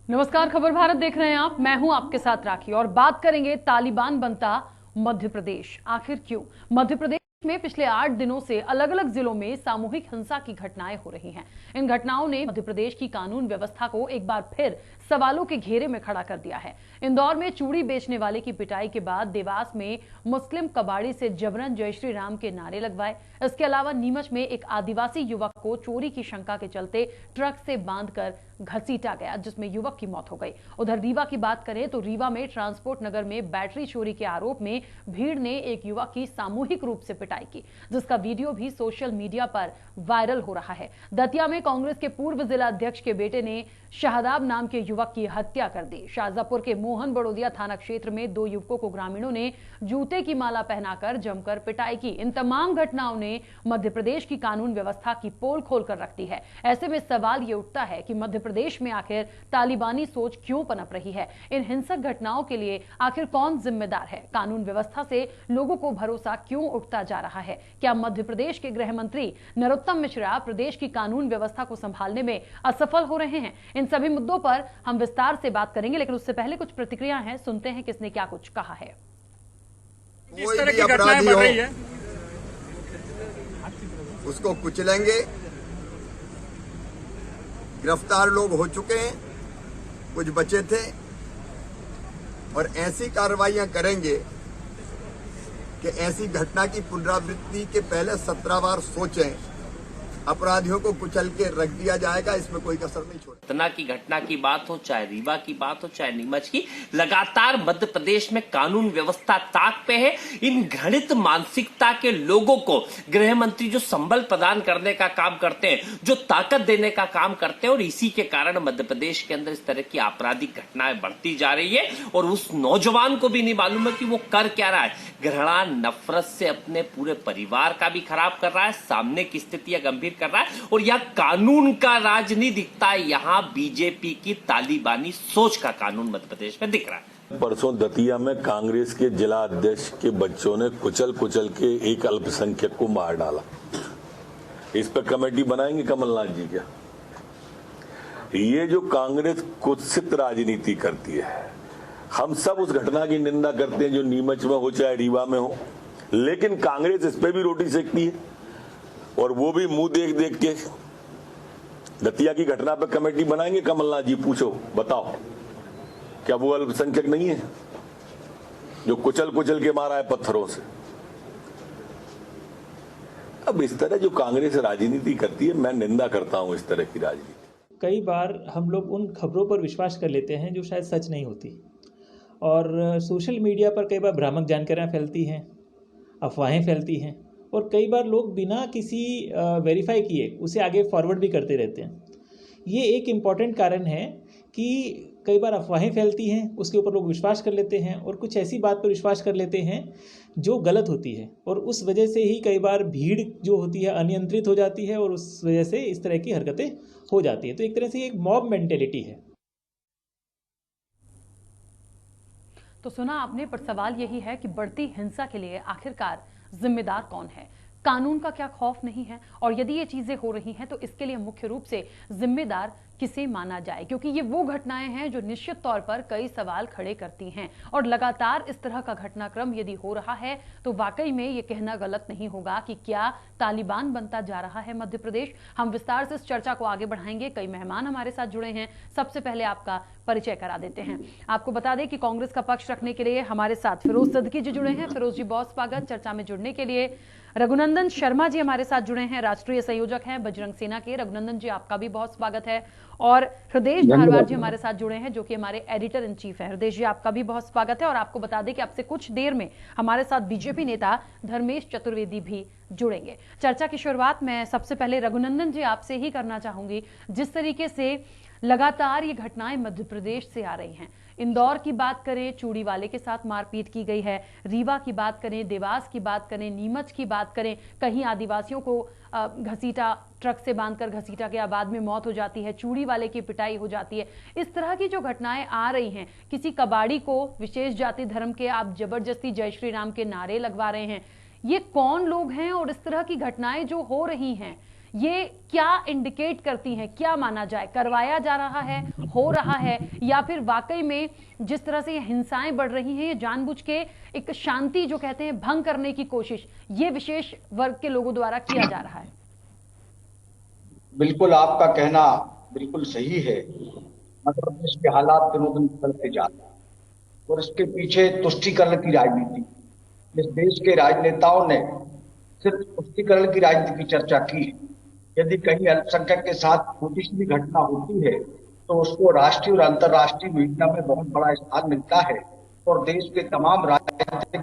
नमस्कार, खबर भारत देख रहे हैं आप। मैं हूं आपके साथ राखी और बात करेंगे तालिबान बनता मध्य प्रदेश। आखिर क्यों? मध्य प्रदेश में पिछले 8 दिनों से अलग अलग जिलों में सामूहिक हिंसा की घटनाएं हो रही हैं। इन घटनाओं ने मध्य प्रदेश की कानून व्यवस्था को एक बार फिर सवालों के घेरे में खड़ा कर दिया है। इंदौर में चूड़ी बेचने वाले की पिटाई के बाद देवास में मुस्लिम कबाड़ी से जबरन जय श्री राम के नारे लगवाए। इसके अलावा नीमच में एक आदिवासी युवक को चोरी की शंका के चलते ट्रक से बांधकर घसीटा गया, जिसमें युवक की मौत हो गई। उधर रीवा की बात करें तो रीवा में ट्रांसपोर्ट नगर में बैटरी चोरी के आरोप में भीड़ ने एक युवक की सामूहिक रूप से पिटाई की, जिसका वीडियो भी सोशल मीडिया पर वायरल हो रहा है। दतिया में कांग्रेस के पूर्व जिला अध्यक्ष के बेटे ने शाहदाब नाम के युवक की हत्या कर दी। शाहजहांपुर के मोहन बड़ोदिया थाना क्षेत्र में 2 युवकों को ग्रामीणों ने जूते की माला पहनाकर जमकर पिटाई की। इन तमाम घटनाओं ने मध्य प्रदेश की कानून व्यवस्था की पोल खोलकर रख दी है। ऐसे में सवाल ये उठता है कि मध्य प्रदेश में आखिर तालिबानी सोच क्यों पनप रही है? इन हिंसक घटनाओं के लिए आखिर कौन जिम्मेदार है? कानून व्यवस्था से लोगों को भरोसा क्यों उठता जा रहा है? क्या मध्य प्रदेश के गृह मंत्री नरोत्तम मिश्रा प्रदेश की कानून व्यवस्था को संभालने में असफल हो रहे हैं? इन सभी मुद्दों पर हम विस्तार से बात करेंगे, लेकिन उससे पहले कुछ प्रतिक्रिया हैं, सुनते हैं किसने क्या कुछ कहा है। जिस तरह की घटनाएं बढ़ रही है उसको कुचलेंगे। गिरफ्तार लोग हो चुके हैं, कुछ बचे थे, और ऐसी कार्रवाइयां करेंगे कि ऐसी घटना की पुनरावृत्ति के पहले 17 बार सोचें। अपराधियों को कुचल के रख दिया जाएगा, इसमें कोई कसर नहीं छोड़े। तना की घटना की बात हो, चाहे रीवा की बात हो, चाहे नीमच की, लगातार मध्य प्रदेश में कानून व्यवस्था ताक पे है। इन घृणित मानसिकता के लोगों को गृह मंत्री जो संबल प्रदान करने का काम करते हैं, जो ताकत देने का काम करते हैं, और इसी के कारण मध्य प्रदेश के अंदर इस तरह की आपराधिक घटनाएं बढ़ती जा रही है। और उस नौजवान को भी नहीं मालूम है कि वो कर क्या रहा है। घृणा नफरत से अपने पूरे परिवार का भी खराब कर रहा है, सामने की स्थितियां गंभीर कर रहा है, और यह कानून का राज नहीं दिखता है, यहाँ बीजेपी की तालिबानी सोच का कानून मध्य प्रदेश में दिख रहा है। परसों दतिया में कांग्रेस के जिला अध्यक्ष के बच्चों ने कुचल कुचल के एक अल्पसंख्यक को मार डाला। इस पर कमेटी बनाएंगे कमलनाथ जी क्या? ये जो कांग्रेस कुत्सित राजनीति करती है, हम सब उस घटना की निंदा करते हैं जो नीमच में हो चाहे रीवा में हो, लेकिन कांग्रेस इस पे भी रोटी सेकती है, और वो भी मुंह देख देख के। दतिया की घटना पे कमेटी बनाएंगे कमलनाथ जी? पूछो, बताओ, क्या वो अल्पसंख्यक नहीं है जो कुचल कुचल के मारा है पत्थरों से? अब इस तरह जो कांग्रेस राजनीति करती है, मैं निंदा करता हूं इस तरह की राजनीति। कई बार हम लोग उन खबरों पर विश्वास कर लेते हैं जो शायद सच नहीं होती, और सोशल मीडिया पर कई बार भ्रामक जानकारियाँ फैलती हैं, अफवाहें फैलती हैं, और कई बार लोग बिना किसी वेरीफाई किए उसे आगे फॉरवर्ड भी करते रहते हैं। ये एक इम्पॉर्टेंट कारण है कि कई बार अफवाहें फैलती हैं, उसके ऊपर लोग विश्वास कर लेते हैं, और कुछ ऐसी बात पर विश्वास कर लेते हैं जो गलत होती है, और उस वजह से ही कई बार भीड़ जो होती है अनियंत्रित हो जाती है, और उस वजह से इस तरह की हरकतें हो जाती हैं। तो एक तरह से एक मॉब मेंटेलिटी है। तो सुना आपने, पर सवाल यही है कि बढ़ती हिंसा के लिए आखिरकार जिम्मेदार कौन है? कानून का क्या खौफ नहीं है? और यदि ये चीजें हो रही हैं तो इसके लिए मुख्य रूप से जिम्मेदार किसे माना जाए? क्योंकि ये वो घटनाएं हैं जो निश्चित तौर पर कई सवाल खड़े करती हैं, और लगातार इस तरह का घटनाक्रम यदि हो रहा है तो वाकई में ये कहना गलत नहीं होगा कि क्या तालिबान बनता जा रहा है मध्य प्रदेश। हम विस्तार से इस चर्चा को आगे बढ़ाएंगे। कई मेहमान हमारे साथ जुड़े हैं। सबसे पहले आपका परिचय करा देते हैं। आपको बता दें कि कांग्रेस का पक्ष रखने के लिए हमारे साथ फिरोज सिद्दीकी जी जुड़े हैं। फिरोज जी, बहुत स्वागत। चर्चा में जुड़ने के लिए रघुनंदन शर्मा जी हमारे साथ जुड़े हैं, राष्ट्रीय संयोजक हैं बजरंग सेना के। रघुनंदन जी, आपका भी बहुत स्वागत है। और हृदय धारवाड़ जी हमारे साथ जुड़े हैं, जो कि हमारे एडिटर इन चीफ है। हृदय जी, आपका भी बहुत स्वागत है। और आपको बता दें कि आपसे कुछ देर में हमारे साथ बीजेपी नेता धर्मेश चतुर्वेदी भी जुड़ेंगे। चर्चा की शुरुआत मैं सबसे पहले रघुनंदन जी आपसे ही करना चाहूंगी। जिस तरीके से लगातार ये घटनाएं मध्य प्रदेश से आ रही हैं, इंदौर की बात करें, चूड़ी वाले के साथ मारपीट की गई है, रीवा की बात करें, देवास की बात करें, नीमच की बात करें, कहीं आदिवासियों को घसीटा, ट्रक से बांधकर घसीटा गया, बाद में मौत हो जाती है, चूड़ी वाले की पिटाई हो जाती है। इस तरह की जो घटनाएं आ रही हैं, किसी कबाड़ी को विशेष जाति धर्म के आप जबरदस्ती जय श्री राम के नारे लगवा रहे हैं, ये कौन लोग हैं? और इस तरह की घटनाएं जो हो रही हैं, ये क्या इंडिकेट करती हैं, क्या माना जाए, करवाया जा रहा है, हो रहा है, या फिर वाकई में जिस तरह से ये हिंसाएं बढ़ रही हैं ये जानबूझ के एक शांति जो कहते हैं भंग करने की कोशिश ये विशेष वर्ग के लोगों द्वारा किया जा रहा है? बिल्कुल, आपका कहना बिल्कुल सही है। मध्य प्रदेश के हालात दिनों दिन बदलते जा रहे हैं और इसके पीछे तुष्टीकरण की राजनीति। इस देश के राजनेताओं ने सिर्फ तुष्टीकरण की राजनीति की चर्चा की है। यदि कहीं अल्पसंख्यक के साथ छोटी सी भी घटना होती है तो उसको राष्ट्रीय और अंतर्राष्ट्रीय मीडिया में बहुत बड़ा स्थान मिलता है और देश के तमाम राजनीतिक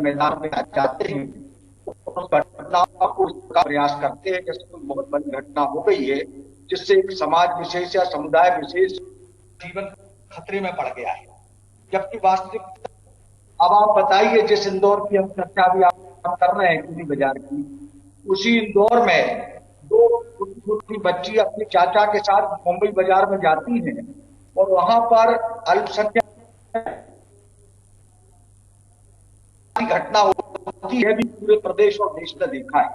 मैदान में आ जाते हैं, उस घटना को प्रयास करते हैं जैसे कोई बहुत बड़ी घटना हो गई है जिससे एक समाज विशेष या समुदाय विशेष जीवन खतरे में पड़ गया है। जबकि वास्तविक अब आप बताइए, जिस इंदौर की हम चर्चा भी आप कर रहे हैं किसी बाजार की, उसी इंदौर में दो छोटी बच्ची अपनी चाचा के साथ मुंबई बाजार में जाती हैं और वहां पर अल्पसंख्यक घटना होती है भी पूरे प्रदेश और देश में देखा है।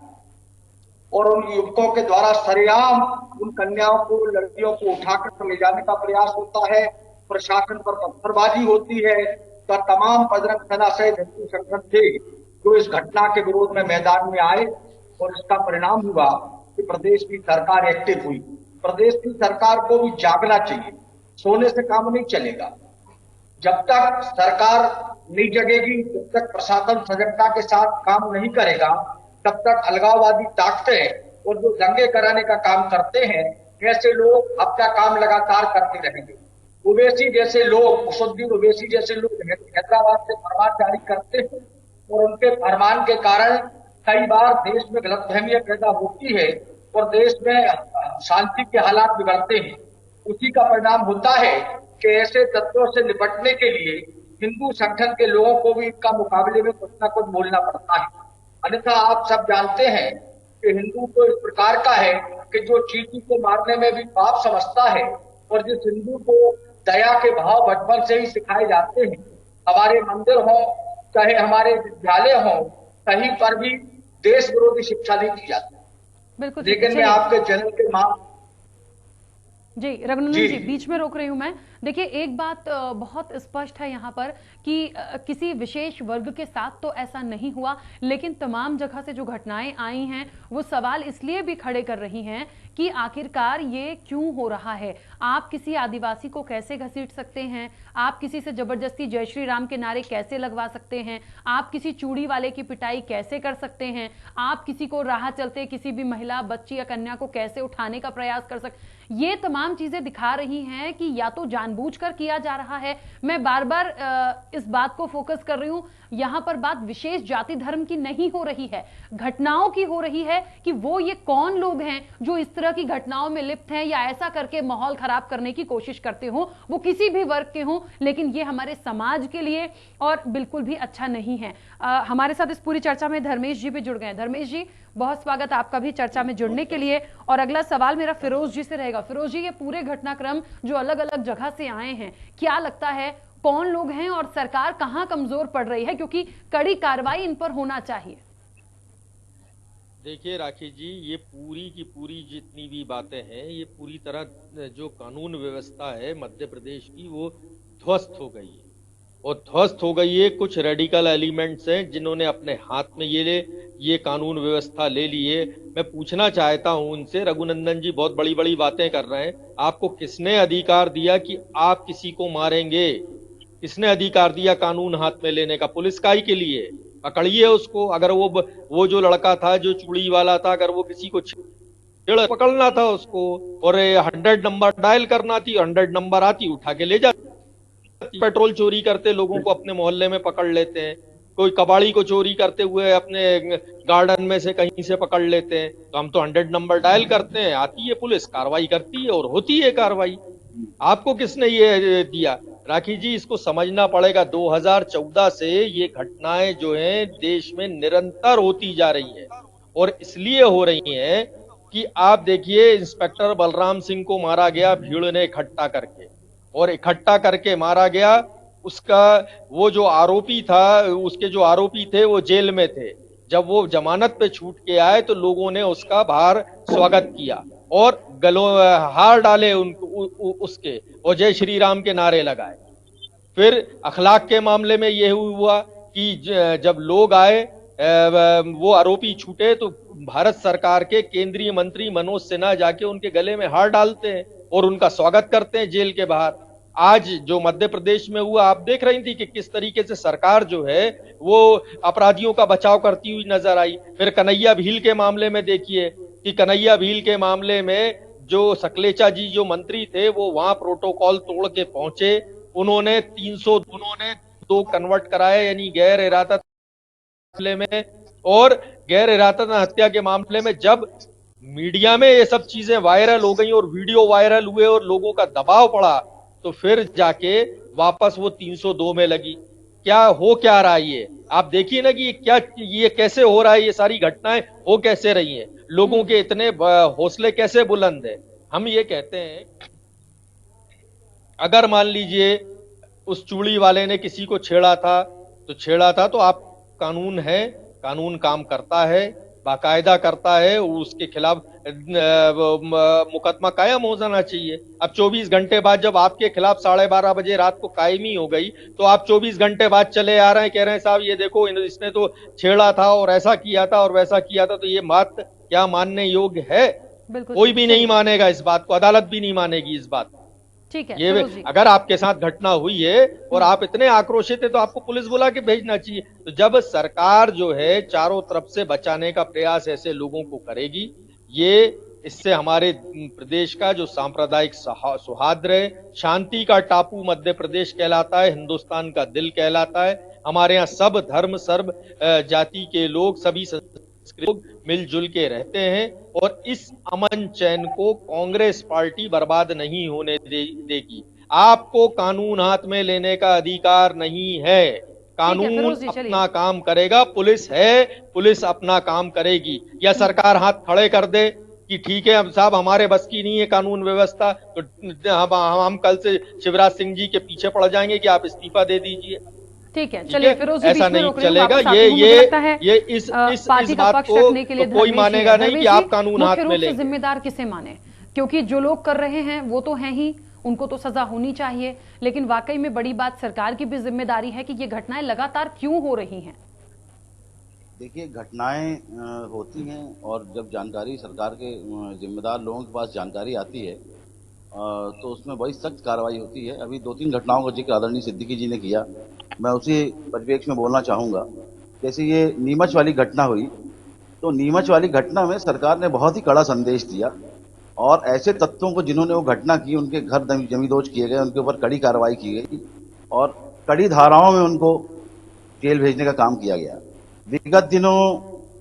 और उन युवकों के द्वारा सरेआम उन कन्याओं को, लड़कियों को उठाकर ले जाने का प्रयास होता है, प्रशासन पर पत्थरबाजी होती है। तो तमाम बजरंग सेना सहित हिंदू संगठन थे जो इस घटना के विरोध में मैदान में आए और इसका परिणाम हुआ कि प्रदेश की सरकार एक्टिव हुई। प्रदेश की सरकार को भी जागना चाहिए, सोने से काम नहीं चलेगा। जब तक सरकार नहीं जगेगी, जब तक प्रशासन सजगता के साथ काम नहीं करेगा, तब तक अलगाववादी ताकतें और जो दंगे कराने का काम करते हैं ऐसे लोग अपना काम लगातार करते रहेंगे। ओवैसी जैसे लोग, मुसद्दीन ओवैसी जैसे लोग हैदराबाद से फरमान जारी करते हैं और उनके फरमान के कारण कई बार देश में गलतफहमियां पैदा होती है और देश में शांति के हालात बिगड़ते हैं। उसी का परिणाम होता है कि ऐसे तत्वों से निपटने के लिए हिंदू संगठन के लोगों को भी इनका मुकाबले में कुछ न कुछ बोलना पड़ता है। अन्यथा आप सब जानते हैं कि हिंदू तो इस प्रकार का है कि जो चींटी को मारने में भी पाप समझता है और जिस हिंदू को दया के भाव बचपन से ही सिखाए जाते हैं, हमारे मंदिर हों चाहे हमारे विद्यालय हों, कहीं पर भी देश विरोधी शिक्षा नहीं दी जाती। बिल्कुल। लेकिन मैं आपके चैनल के जी रघुनंदन जी बीच में रोक रही हूं मैं। देखिए एक बात बहुत स्पष्ट है यहाँ पर कि किसी विशेष वर्ग के साथ तो ऐसा नहीं हुआ, लेकिन तमाम जगह से जो घटनाएं आई हैं वो सवाल इसलिए भी खड़े कर रही हैं कि आखिरकार ये क्यों हो रहा है। आप किसी आदिवासी को कैसे घसीट सकते हैं, आप किसी से जबरदस्ती जय श्री राम के नारे कैसे लगवा सकते हैं, आप किसी चूड़ी वाले की पिटाई कैसे कर सकते हैं, आप किसी को राह चलते किसी भी महिला, बच्ची या कन्या को कैसे उठाने का प्रयास कर सकते। ये तमाम चीजें दिखा रही हैं कि या तो जानबूझकर किया जा रहा है। मैं बार बार इस बात को फोकस कर रही हूं, यहां पर बात विशेष जाति धर्म की नहीं हो रही है, घटनाओं की हो रही है कि वो ये कौन लोग हैं जो इस तरह की घटनाओं में लिप्त हैं या ऐसा करके माहौल खराब करने की कोशिश करते हो, वो किसी भी वर्ग के हों, लेकिन ये हमारे समाज के लिए और बिल्कुल भी अच्छा नहीं है। हमारे साथ इस पूरी चर्चा में धर्मेश जी भी जुड़ गए। धर्मेश जी बहुत स्वागत आपका भी चर्चा में जुड़ने के लिए। और अगला सवाल मेरा फिरोज जी से रहेगा। फिरोज जी, ये पूरे घटनाक्रम जो अलग अलग जगह से आए हैं, क्या लगता है कौन लोग हैं और सरकार कहां कमजोर पड़ रही है, क्योंकि कड़ी कार्रवाई इन पर होना चाहिए? देखिए राखी जी, ये पूरी की पूरी जितनी भी बातें हैं, ये पूरी तरह जो कानून व्यवस्था है मध्य प्रदेश की वो ध्वस्त हो गई है और ध्वस्त हो गई है। कुछ रेडिकल एलिमेंट्स हैं जिन्होंने अपने हाथ में ये कानून व्यवस्था ले ली है। मैं पूछना चाहता हूं उनसे, रघुनंदन जी बहुत बड़ी बड़ी बातें कर रहे हैं, आपको किसने अधिकार दिया कि आप किसी को मारेंगे? किसने अधिकार दिया कानून हाथ में लेने का? पुलिस का ही के लिए पकड़िए उसको। अगर वो जो लड़का था जो चूड़ी वाला था, अगर वो किसी को पकड़ना था उसको और 100 नंबर डायल करना थी, 100 नंबर आती उठा के ले जाती। पेट्रोल चोरी करते लोगों को अपने मोहल्ले में पकड़ लेते हैं, कोई कबाड़ी को चोरी करते हुए अपने गार्डन में से कहीं से पकड़ लेते हैं। तो हम तो 100 नंबर डायल करते हैं, आती है पुलिस, कार्रवाई करती है और होती है कार्रवाई। आपको किसने ये दिया? राखी जी, इसको समझना पड़ेगा। 2014 से ये घटनाएं जो हैं देश में निरंतर होती जा रही हैं और इसलिए हो रही हैं कि आप देखिए, इंस्पेक्टर बलराम सिंह को मारा गया भीड़ ने इकट्ठा करके, और इकट्ठा करके मारा गया। उसका वो जो आरोपी था, उसके जो आरोपी थे वो जेल में थे। जब वो जमानत पे छूट के आए तो लोगों ने उसका बाहर स्वागत किया और गलों हार डाले उसके और जय श्री राम के नारे लगाए। फिर अखलाक के मामले में यह हुआ कि जब लोग आए वो आरोपी छूटे तो भारत सरकार के केंद्रीय मंत्री मनोज सिन्हा जाके उनके गले में हार डालते हैं और उनका स्वागत करते हैं जेल के बाहर। आज जो मध्य प्रदेश में हुआ, आप देख रही थी कि किस तरीके से सरकार जो है वो अपराधियों का बचाव करती हुई नजर आई। फिर कन्हैया भील के मामले में देखिए कि कन्हैया भील के मामले में जो सकलेचा जी जो मंत्री थे वो वहां प्रोटोकॉल तोड़ के पहुंचे, उन्होंने 302 कन्वर्ट कराए, यानी गैर इरादत मामले में और गैर इरादत हत्या के मामले में जब मीडिया में ये सब चीजें वायरल हो गई और वीडियो वायरल हुए और लोगों का दबाव पड़ा तो फिर जाके वापस वो 302 में लगी। क्या रहा है ये आप देखिए ना कि क्या ये कैसे हो रहा है, ये सारी घटनाएं हो कैसे रही हैं, लोगों के इतने हौसले कैसे बुलंद है। हम ये कहते हैं अगर मान लीजिए उस चूड़ी वाले ने किसी को छेड़ा था तो आप कानून है, कानून काम करता है, बाकायदा करता है, उसके खिलाफ मुकदमा कायम हो जाना चाहिए। अब 24 घंटे बाद जब आपके खिलाफ 12:30 बजे रात को कायमी हो गई तो आप 24 घंटे बाद चले आ रहे हैं, कह रहे हैं साहब ये देखो इसने तो छेड़ा था और ऐसा किया था और वैसा किया था, तो ये बात क्या मानने योग्य है? कोई भी नहीं मानेगा इस बात को, अदालत भी नहीं मानेगी इस बात को। ठीक है, ये अगर आपके साथ घटना हुई है और आप इतने आक्रोशित है तो आपको पुलिस बुला के भेजना चाहिए। तो जब सरकार जो है चारों तरफ से बचाने का प्रयास ऐसे लोगों को करेगी, इससे हमारे प्रदेश का जो सांप्रदायिक सौहार्द है, शांति का टापू मध्य प्रदेश कहलाता है, हिंदुस्तान का दिल कहलाता है। हमारे यहाँ सब धर्म सर्व जाति के लोग, सभी लोग मिलजुल के रहते हैं और इस अमन चैन को कांग्रेस पार्टी बर्बाद नहीं होने देगी। आपको कानून हाथ में लेने का अधिकार नहीं है, कानून अपना काम करेगा, पुलिस है, पुलिस अपना काम करेगी। या सरकार हाथ खड़े कर दे कि ठीक है अब साहब हमारे बस की नहीं है कानून व्यवस्था, तो हम कल से शिवराज सिंह जी के पीछे पड़ जाएंगे कि आप इस्तीफा दे दीजिए। ठीक है, चलिए फिरोज जी, ऐसा नहीं चलेगा। ये इस बात को तो कोई मानेगा नहीं कि आप कानून हाथ में लेंगे। जिम्मेदार किसे माने, क्योंकि जो लोग कर रहे हैं वो तो हैं ही, उनको तो सजा होनी चाहिए, लेकिन वाकई में बड़ी बात सरकार की भी जिम्मेदारी है कि ये घटनाएं लगातार क्यों हो रही हैं। देखिए, घटनाएं होती हैं और जब जानकारी सरकार के जिम्मेदार लोगों के पास जानकारी आती है तो उसमें बड़ी सख्त कार्रवाई होती है। अभी 2-3 घटनाओं का जिक्र आदरणीय सिद्दीकी जी ने किया, मैं उसी परिप्रेक्ष्य में बोलना चाहूँगा। जैसे ये नीमच वाली घटना हुई, तो नीमच वाली घटना में सरकार ने बहुत ही कड़ा संदेश दिया और ऐसे तत्वों को जिन्होंने वो घटना की उनके घर जमींदोज किए गए, उनके ऊपर कड़ी कार्रवाई की गई और कड़ी धाराओं में उनको जेल भेजने का काम किया गया। विगत दिनों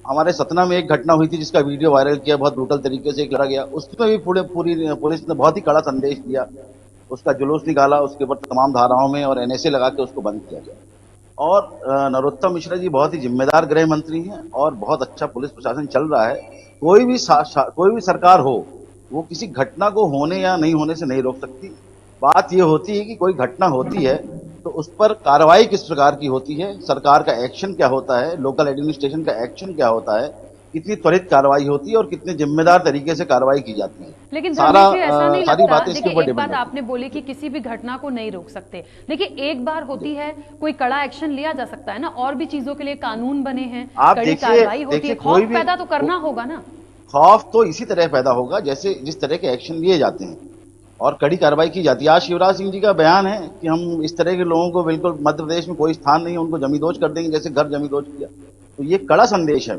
हमारे सतना में एक घटना हुई थी जिसका वीडियो वायरल किया, बहुत ब्रूटल तरीके से करा गया, उसमें भी पूरी पुलिस ने बहुत ही कड़ा संदेश दिया, उसका जुलूस निकाला, उसके ऊपर तमाम धाराओं में और NSA लगा के उसको बंद किया गया। और नरोत्तम मिश्रा जी बहुत ही जिम्मेदार गृह मंत्री हैं और बहुत अच्छा पुलिस प्रशासन चल रहा है। कोई भी सरकार हो, वो किसी घटना को होने या नहीं होने से नहीं रोक सकती। बात ये होती है कि कोई घटना होती है तो उस पर कार्रवाई किस प्रकार की होती है, सरकार का एक्शन क्या होता है, लोकल एडमिनिस्ट्रेशन का एक्शन क्या होता है, कितनी त्वरित कार्रवाई होती है और कितने जिम्मेदार तरीके से कार्रवाई की जाती है। लेकिन ऐसा नहीं सारी लगता, बातें इसके ऊपर एक बात आपने बोली कि किसी भी घटना को नहीं रोक सकते। देखिए, एक बार होती है, कोई कड़ा एक्शन लिया जा सकता है ना, और भी चीजों के लिए कानून बने हैं, कड़ी कार्रवाई होती है, खौफ पैदा तो करना होगा ना। खौफ तो इसी तरह पैदा होगा जैसे जिस तरह के एक्शन लिए जाते हैं और कड़ी कार्रवाई की जाती है। आज शिवराज सिंह जी का बयान है कि हम इस तरह के लोगों को बिल्कुल मध्य प्रदेश में कोई स्थान नहीं है, उनको जमींदोज कर देंगे जैसे घर जमींदोज किया। तो ये कड़ा संदेश है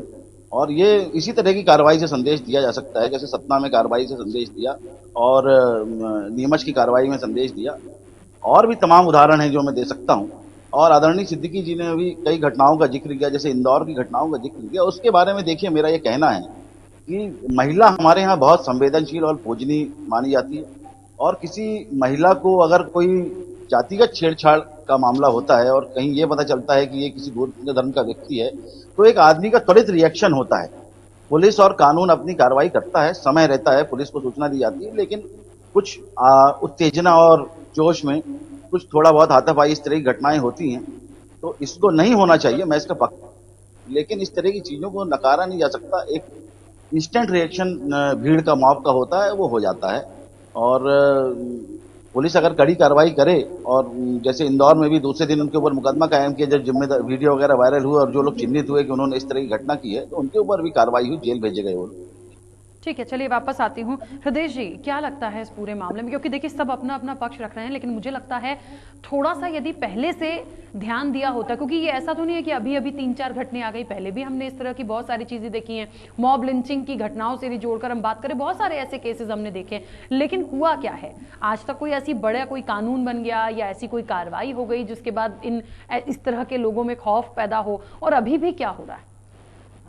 और ये इसी तरह की कार्रवाई से संदेश दिया जा सकता है, जैसे सतना में कार्रवाई से संदेश दिया और नीमच की कार्रवाई में संदेश दिया। और भी तमाम उदाहरण हैं जो मैं दे सकता हूं। और आदरणीय सिद्दीकी जी ने अभी कई घटनाओं का जिक्र किया, जैसे इंदौर की घटनाओं का जिक्र किया। उसके बारे में देखिए, मेरा ये कहना है कि महिला हमारे यहाँ बहुत संवेदनशील और पूजनीय मानी जाती है और किसी महिला को अगर कोई जातिगत छेड़छाड़ का मामला होता है और कहीं ये पता चलता है कि ये किसी दूसरे धर्म का व्यक्ति है, तो एक आदमी का त्वरित रिएक्शन होता है। पुलिस और कानून अपनी कार्रवाई करता है, समय रहता है, पुलिस को सूचना दी जाती है, लेकिन कुछ उत्तेजना और जोश में कुछ थोड़ा बहुत हाथापाई इस तरह की घटनाएं होती हैं। तो इसको नहीं होना चाहिए, मैं इसका लेकिन इस तरह की चीजों को नकारा नहीं जा सकता। एक इंस्टेंट रिएक्शन भीड़ का मॉब का होता है, वो हो जाता है। और पुलिस अगर कड़ी कार्रवाई करे, और जैसे इंदौर में भी दूसरे दिन उनके ऊपर मुकदमा कायम किया जब जिम्मेदार वीडियो वगैरह वायरल हुए और जो लोग चिन्हित हुए कि उन्होंने इस तरह की घटना की है, तो उनके ऊपर भी कार्रवाई हुई, जेल भेजे गए वो लोग। ठीक है, चलिए वापस आती हूँ। हृदय जी, क्या लगता है इस पूरे मामले में, क्योंकि देखिए सब अपना अपना पक्ष रख रहे हैं, लेकिन मुझे लगता है थोड़ा सा यदि पहले से ध्यान दिया होता, क्योंकि ये ऐसा तो नहीं है कि अभी अभी 3-4 घटनाएं आ गई, पहले भी हमने इस तरह की बहुत सारी चीजें देखी हैं। मॉब लिंचिंग की घटनाओं से भी जोड़कर हम बात करें, बहुत सारे ऐसे केसेस हमने देखे, लेकिन हुआ क्या है आज तक? कोई ऐसी बड़ा कोई कानून बन गया या ऐसी कोई कार्रवाई हो गई जिसके बाद इस तरह के लोगों में खौफ पैदा हो? और अभी भी क्या हो रहा है?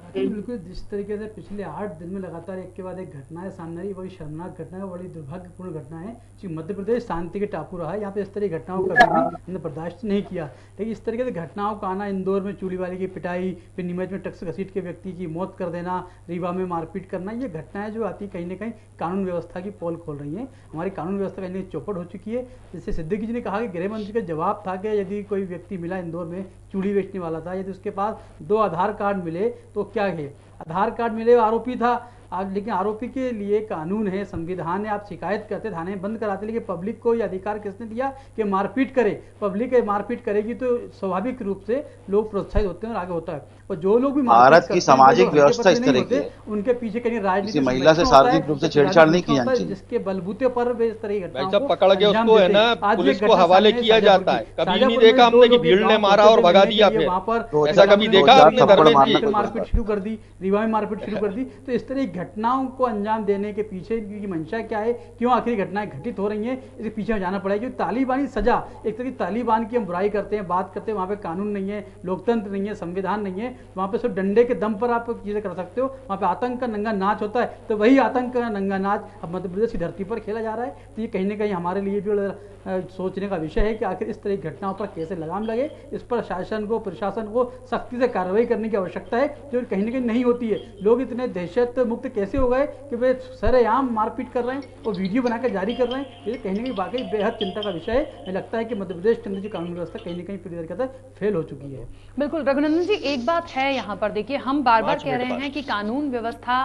बिल्कुल, जिस तरीके से पिछले 8 दिन में लगातार एक के बाद एक घटनाएं सामने आई, बड़ी शर्मनाक घटना है, बड़ी दुर्भाग्यपूर्ण घटना है कि मध्य प्रदेश शांति के टापू रहा है। यहाँ पे इस तरह की घटनाओं को कभी भी हमने बर्दाश्त नहीं किया, लेकिन इस तरीके से घटनाओं का आना, इंदौर में चूड़ी वाली की पिटाई, फिर नीमच में ट्रक से घसीट के व्यक्ति की मौत कर देना, रीवा में मारपीट करना, ये घटनाएं जो आती कहीं ना कहीं कानून व्यवस्था की पोल खोल रही है। हमारी कानून व्यवस्था कहीं ना कहीं चौपट हो चुकी है। जैसे सिद्दीकी जी ने कहा कि गृह मंत्री का जवाब था कि यदि कोई व्यक्ति मिला इंदौर में चूड़ी बेचने वाला था, यदि उसके पास 2 आधार कार्ड मिले तो क्या है, आधार कार्ड मिले आरोपी था आज, लेकिन आरोपी के लिए कानून है, संविधान है। आप शिकायत करते, थाने बंद कराते, लेकिन पब्लिक को ये अधिकार किसने दिया कि मारपीट करे? पब्लिक मारपीट करेगी तो स्वाभाविक रूप से लोग प्रोत्साहित होते हैं और आगे होता है। और जो लोग भी भारत की सामाजिक व्यवस्था इस तरह की है, उनके पीछे कहीं राजनीतिक महिला से शारीरिक रूप से छेड़छाड़ नहीं की जानी चाहिए, जिसके बलबूते पर इस तरह की घटनाओं जब पकड़ के उसको है ना पुलिस को हवाले किया जाता है। कभी नहीं देखा हमने कि भीड़ ने मारा और भगा दिया, फिर वहां पर ऐसा कभी देखा आपने? मारपीट शुरू कर दी, रीवा में मारपीट शुरू कर दी। तो इस तरह की घटनाओं को अंजाम देने के पीछे की मंशा क्या है, क्यों आखिर घटनाएं घटित हो रही हैं, इसके पीछे जाना पड़ेगा। क्योंकि तालिबानी सजा, एक तरह की तालिबान की हम बुराई करते हैं, बात करते हैं, वहां पे कानून नहीं है, लोकतंत्र नहीं है, संविधान नहीं है, वहां पे सिर्फ डंडे के दम पर आप चीजें कर सकते हो। वहां पे आतंक का नंगा नाच होता है, तो वही आतंक का नंगा नाच अब मध्य प्रदेश की धरती पर खेला जा रहा है। तो ये कहीं ना कहीं हमारे लिए भी सोचने का विषय है कि आखिर इस तरह की घटनाओं पर कैसे लगाम लगे। इस पर शासन को, प्रशासन को सख्ती से कार्रवाई करने की आवश्यकता है, जो कहीं ना कहीं नहीं होती है। लोग इतने दहशत मुक्त कैसे हो गए कि वे सरेआम मारपीट कर रहे हैं और वीडियो बनाकर जारी कर रहे हैं? ये कहीं ना कहीं वाकई बेहद चिंता का विषय है। मुझे लगता है कि मध्य प्रदेश के अंदर जो कानून व्यवस्था कहीं ना कहीं पूरी तरीके से फेल हो चुकी है। बिल्कुल रघुनंदन जी, एक बात है यहाँ पर, देखिए हम बार बार कह रहे हैं कि कानून व्यवस्था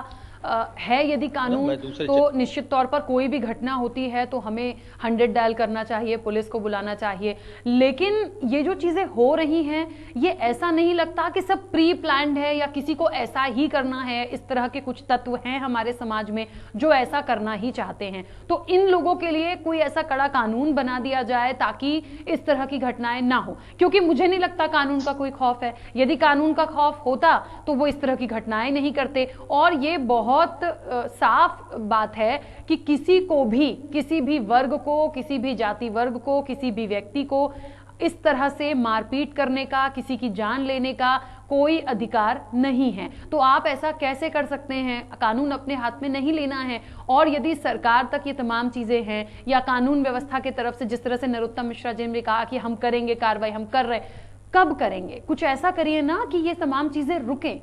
है, यदि कानून तो निश्चित तौर पर कोई भी घटना होती है तो हमें 100 डायल करना चाहिए, पुलिस को बुलाना चाहिए। लेकिन ये जो चीजें हो रही हैं, ये ऐसा नहीं लगता कि सब प्री प्लान्ड है या किसी को ऐसा ही करना है? इस तरह के कुछ तत्व हैं हमारे समाज में जो ऐसा करना ही चाहते हैं। तो इन लोगों के लिए कोई ऐसा कड़ा कानून बना दिया जाए ताकि इस तरह की घटनाएं ना हो, क्योंकि मुझे नहीं लगता कानून का कोई खौफ है। यदि कानून का खौफ होता तो वो इस तरह की घटनाएं नहीं करते। और ये बहुत साफ बात है कि किसी को भी, किसी भी वर्ग को, किसी भी जाति वर्ग को, किसी भी व्यक्ति को इस तरह से मारपीट करने का, किसी की जान लेने का कोई अधिकार नहीं है। तो आप ऐसा कैसे कर सकते हैं? कानून अपने हाथ में नहीं लेना है। और यदि सरकार तक ये तमाम चीजें हैं या कानून व्यवस्था की तरफ से, जिस तरह से नरोत्तम मिश्रा जी ने कहा कि हम करेंगे कार्रवाई, हम कर रहे, कब करेंगे? कुछ ऐसा करिए ना कि ये तमाम चीजें रुकें।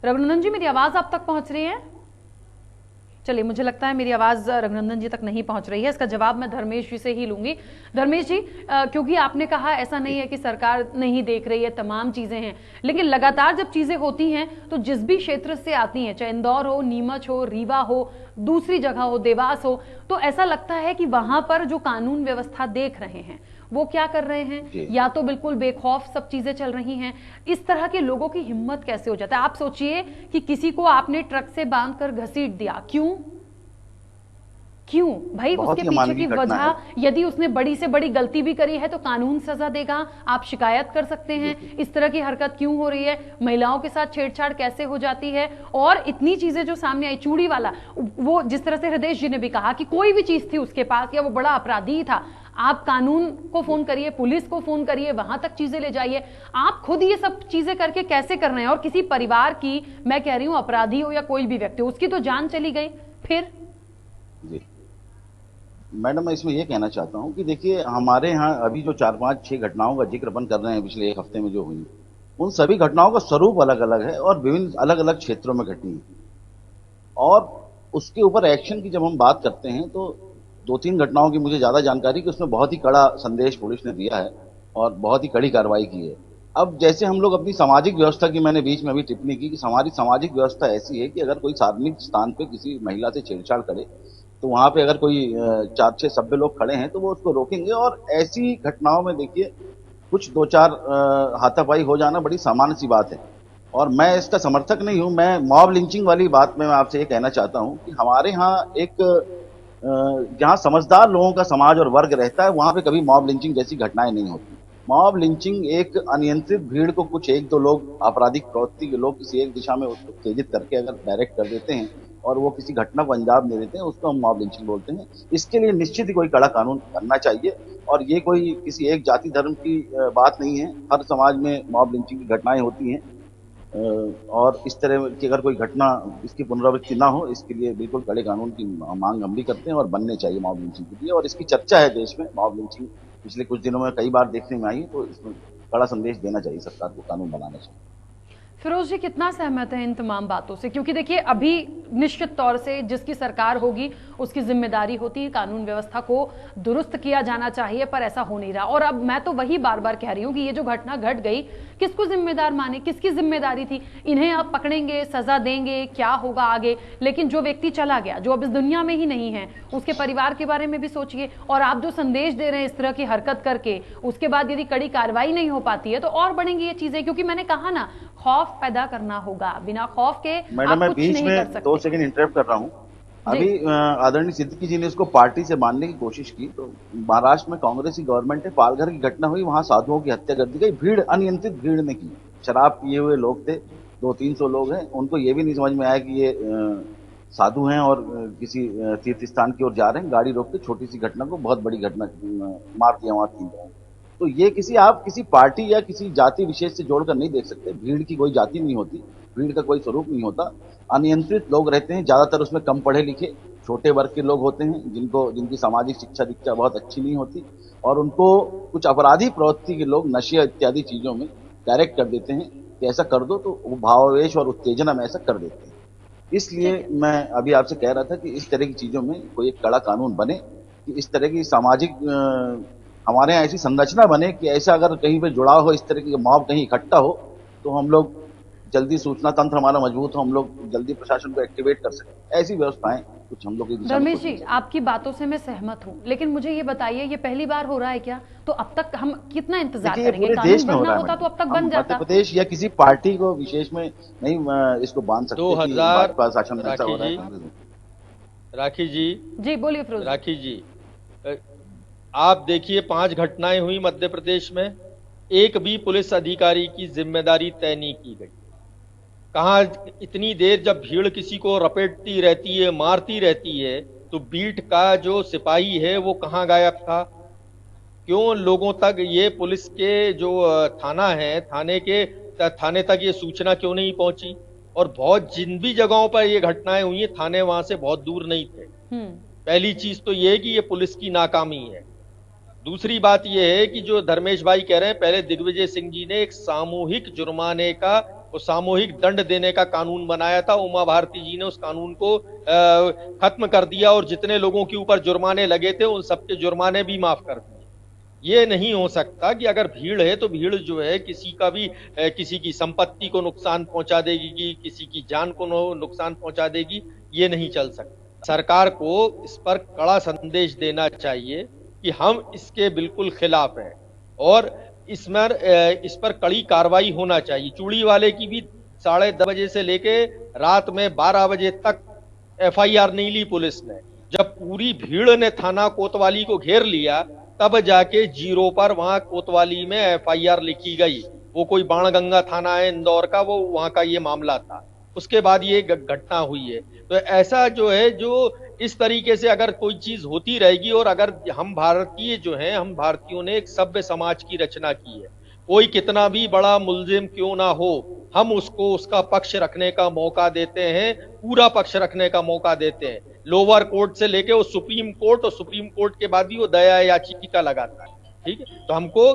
रघुनंदन जी, मेरी आवाज आप तक पहुंच रही है? चलिए, मुझे लगता है मेरी आवाज रघुनंदन जी तक नहीं पहुंच रही है। इसका जवाब मैं धर्मेश जी से ही लूंगी। धर्मेश जी, क्योंकि आपने कहा ऐसा नहीं है कि सरकार नहीं देख रही है, तमाम चीजें हैं, लेकिन लगातार जब चीजें होती हैं तो जिस भी क्षेत्र से आती हैं, चाहे इंदौर हो, नीमच हो, रीवा हो, दूसरी जगह हो, देवास हो, तो ऐसा लगता है कि वहां पर जो कानून व्यवस्था देख रहे हैं वो क्या कर रहे हैं? या तो बिल्कुल बेखौफ सब चीजें चल रही हैं। इस तरह के लोगों की हिम्मत कैसे हो जाता है? आप सोचिए कि किसी को आपने ट्रक से बांधकर घसीट दिया, क्यों भाई? उसके पीछे की वजह, यदि उसने बड़ी से बड़ी गलती भी करी है तो कानून सजा देगा, आप शिकायत कर सकते हैं। इस तरह की हरकत क्यों हो रही है? महिलाओं के साथ छेड़छाड़ कैसे हो जाती है? और इतनी चीजें जो सामने आई, चूड़ी वाला, वो जिस तरह से हृदय जी ने भी कहा कि कोई भी चीज थी उसके पास या वो बड़ा अपराधी था, आप कानून को फोन करिए, पुलिस को फोन करिए, वहां तक चीजें ले जाइए। आप खुद ये सब चीजें करके कैसे कर रहे हैं? और किसी परिवार की, मैं कह रही हूं अपराधी हो या कोई भी व्यक्ति हो, उसकी तो जान चली गई, फिर? जी मैडम, मैं इसमें यह कहना चाहता हूं कि देखिए, हमारे यहाँ अभी जो 4-5-6 घटनाओं का जिक्र अपन कर रहे हैं पिछले 1 हफ्ते में जो हुई, उन सभी घटनाओं का स्वरूप अलग अलग है और विभिन्न अलग अलग क्षेत्रों में घटी है। और उसके ऊपर एक्शन की जब हम बात करते हैं तो 2-3 घटनाओं की मुझे ज्यादा जानकारी कि उसमें बहुत ही कड़ा संदेश पुलिस ने दिया है। और बहुत ही कड़ी कार्रवाई की है। अब जैसे हम लोग अपनी सामाजिक व्यवस्था की, मैंने बीच में अभी टिप्पणी की कि हमारी सामाजिक व्यवस्था ऐसी है कि अगर कोई सार्वजनिक स्थान पे किसी महिला से छेड़छाड़ करे तो वहां पे अगर कोई 4-6 सभ्य लोग खड़े हैं तो वो उसको रोकेंगे। और ऐसी घटनाओं में देखिए कुछ 2-4 हाथापाई हो जाना बड़ी सामान्य सी बात है, और मैं इसका समर्थक नहीं हूं। मैं मॉब लिंचिंग वाली बात में मैं आपसे ये कहना चाहता हूं कि हमारे यहाँ एक जहां समझदार लोगों का समाज और वर्ग रहता है वहां पे कभी मॉब लिंचिंग जैसी घटनाएं नहीं होती। मॉब लिंचिंग एक अनियंत्रित भीड़ को कुछ 1-2 लोग, आपराधिक प्रवृत्ति के लोग किसी एक दिशा में उत्तेजित करके अगर डायरेक्ट कर देते हैं और वो किसी घटना को अंजाम दे देते हैं, उसको हम मॉब लिंचिंग बोलते हैं। इसके लिए निश्चित ही कोई कड़ा कानून बनना चाहिए, और ये कोई किसी एक जाति धर्म की बात नहीं है। हर समाज में मॉब लिंचिंग की घटनाएं होती हैं, और इस तरह की अगर कोई घटना इसकी पुनरावृत्ति ना हो, इसके लिए बिल्कुल कड़े कानून की मांग हम भी करते हैं और बनने चाहिए मॉब लिंचिंग के लिए। और इसकी चर्चा है देश में, मॉब लिंचिंग पिछले कुछ दिनों में कई बार देखने में आई, तो इसमें बड़ा संदेश देना चाहिए सरकार को, कानून बनाना चाहिए। फिरोज जी कितना सहमत है इन तमाम बातों से? क्योंकि देखिए अभी निश्चित तौर से जिसकी सरकार होगी उसकी जिम्मेदारी होती है कानून व्यवस्था को दुरुस्त किया जाना चाहिए, पर ऐसा हो नहीं रहा। और अब मैं तो वही बार बार कह रही हूँ कि ये जो घटना घट गई, किसको जिम्मेदार माने, किसकी जिम्मेदारी थी? इन्हें आप पकड़ेंगे, सजा देंगे, क्या होगा आगे? लेकिन जो व्यक्ति चला गया, जो अब इस दुनिया में ही नहीं है, उसके परिवार के बारे में भी सोचिए। और आप जो संदेश दे रहे हैं इस तरह की हरकत करके, उसके बाद यदि कड़ी कार्रवाई नहीं हो पाती है तो और बढ़ेंगी ये चीजें। क्योंकि मैंने कहा ना, खौफ पैदा करना होगा, बिना खौफ के मैडम मैं बीच में 2 सेकंड इंटरप्ट कर रहा हूँ। अभी आदरणीय सिद्दीकी जी ने इसको पार्टी से बांधने की कोशिश की, तो महाराष्ट्र में कांग्रेस की गवर्नमेंट है, पालघर की घटना हुई, वहां साधुओं की हत्या कर दी गई, भीड़, अनियंत्रित भीड़ ने की। शराब पिए हुए लोग थे, 200-300 लोग हैं, उनको ये भी नहीं समझ में आया कि ये साधु हैं और किसी तीर्थ स्थान की ओर जा रहे हैं, गाड़ी रोक के छोटी सी घटना को बहुत बड़ी घटना मार दिया वहां 3 लोगों। तो ये आप किसी पार्टी या किसी जाति विशेष से जोड़कर नहीं देख सकते। भीड़ की कोई जाति नहीं होती, भीड़ का कोई स्वरूप नहीं होता। अनियंत्रित लोग रहते हैं, ज्यादातर उसमें कम पढ़े लिखे छोटे वर्ग के लोग होते हैं, जिनकी सामाजिक शिक्षा दीक्षा बहुत अच्छी नहीं होती, और उनको कुछ अपराधी प्रवृत्ति के लोग नशे इत्यादि चीजों में डायरेक्ट कर देते हैं कि ऐसा कर दो, तो वो भावावेश और उत्तेजना में ऐसा कर देते हैं। इसलिए मैं अभी आपसे कह रहा था कि इस तरह की चीजों में कोई एक कड़ा कानून बने, कि इस तरह की सामाजिक हमारे यहाँ ऐसी संरचना बने कि ऐसा अगर कहीं पे जुड़ाव हो, इस तरह की मॉब कहीं इकट्ठा हो, तो हम लोग जल्दी, सूचना तंत्र हमारा मजबूत हो, हम लोग जल्दी प्रशासन को एक्टिवेट कर सकें। ऐसी व्यवस्थाएं कुछ हम लोग की दिशा में। धर्मेश जी, आपकी बातों से मैं सहमत हूँ, लेकिन मुझे ये बताइए, ये पहली बार हो रहा है क्या? तो अब तक हम कितना इंतजार करेंगे? पूरे देश में हो रहा है, होता तो अब तक बन जाता। मध्य प्रदेश या किसी पार्टी को विशेष में नहीं इसको बांध सकते। 2000 शासन ऐसा हो रहा है। राखी जी बोलिए फिरोज। राखी जी, आप देखिए 5 घटनाएं हुई मध्य प्रदेश में, एक भी पुलिस अधिकारी की जिम्मेदारी तय नहीं की गई। कहां इतनी देर जब भीड़ किसी को रपेटती रहती है, मारती रहती है, तो बीट का जो सिपाही है वो कहां गायब था? क्यों लोगों तक ये पुलिस के जो थाना है, थाने तक ये सूचना क्यों नहीं पहुंची? और बहुत जिन भी जगहों पर ये घटनाएं हुई है, थाने वहां से बहुत दूर नहीं थे। पहली चीज तो ये है कि ये पुलिस की नाकामी है। दूसरी बात यह है कि जो धर्मेश भाई कह रहे हैं, पहले दिग्विजय सिंह जी ने एक सामूहिक जुर्माने का और सामूहिक दंड देने का कानून बनाया था। उमा भारती जी ने उस कानून को खत्म कर दिया और जितने लोगों के ऊपर जुर्माने लगे थे उन सबके जुर्माने भी माफ कर दिए। ये नहीं हो सकता कि अगर भीड़ है तो भीड़ जो है किसी की संपत्ति को नुकसान पहुंचा देगी, किसी की जान को नुकसान पहुंचा देगी। ये नहीं चल सकता। सरकार को इस पर कड़ा संदेश देना चाहिए कि हम इसके बिल्कुल खिलाफ हैं और इस पर कड़ी कार्रवाई होना चाहिए। चूड़ी वाले की भी 10:30 बजे से लेके रात में 12 बजे तक FIR नहीं ली पुलिस ने। जब पूरी भीड़ ने थाना कोतवाली को घेर लिया तब जाके 0 पर वहां कोतवाली में FIR लिखी गई। वो कोई बाणगंगा थाना है इंदौर का, वो वहां का ये मामला था। उसके बाद ये घटना हुई है। तो ऐसा जो है, जो इस तरीके से अगर कोई चीज होती रहेगी और अगर हम भारतीय जो हैं, हम भारतीयों ने एक सभ्य समाज की रचना की है, कोई कितना भी बड़ा मुल्जिम क्यों ना हो, हम उसको उसका पक्ष रखने का मौका देते हैं, पूरा पक्ष रखने का मौका देते हैं। लोअर कोर्ट से लेके वो सुप्रीम कोर्ट, और सुप्रीम कोर्ट के बाद भी वो दया याचिका लगाता है। ठीक है, तो हमको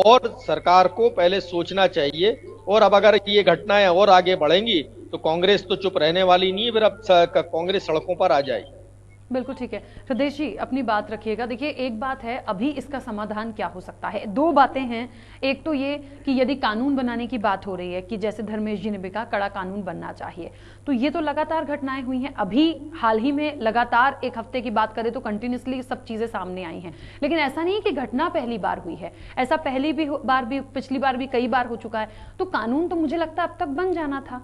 और सरकार को पहले सोचना चाहिए। और अब अगर ये घटनाएं और आगे बढ़ेंगी तो कांग्रेस तो चुप रहने वाली नहीं है, फिर अब कांग्रेस सड़कों पर आ जाएगी। बिल्कुल ठीक है। हृदय जी अपनी बात रखिएगा। देखिए एक बात है, अभी इसका समाधान क्या हो सकता है, दो बातें हैं। एक तो ये कि यदि कानून बनाने की बात हो रही है कि जैसे धर्मेश जी ने भी कहा कड़ा कानून बनना चाहिए, तो ये तो लगातार घटनाएं हुई हैं। अभी हाल ही में लगातार एक हफ्ते की बात करें तो कंटिन्यूसली सब चीजें सामने आई हैं। लेकिन ऐसा नहीं है कि घटना पहली बार हुई है, ऐसा पिछली बार भी कई बार हो चुका है। तो कानून तो मुझे लगता है अब तक बन जाना था।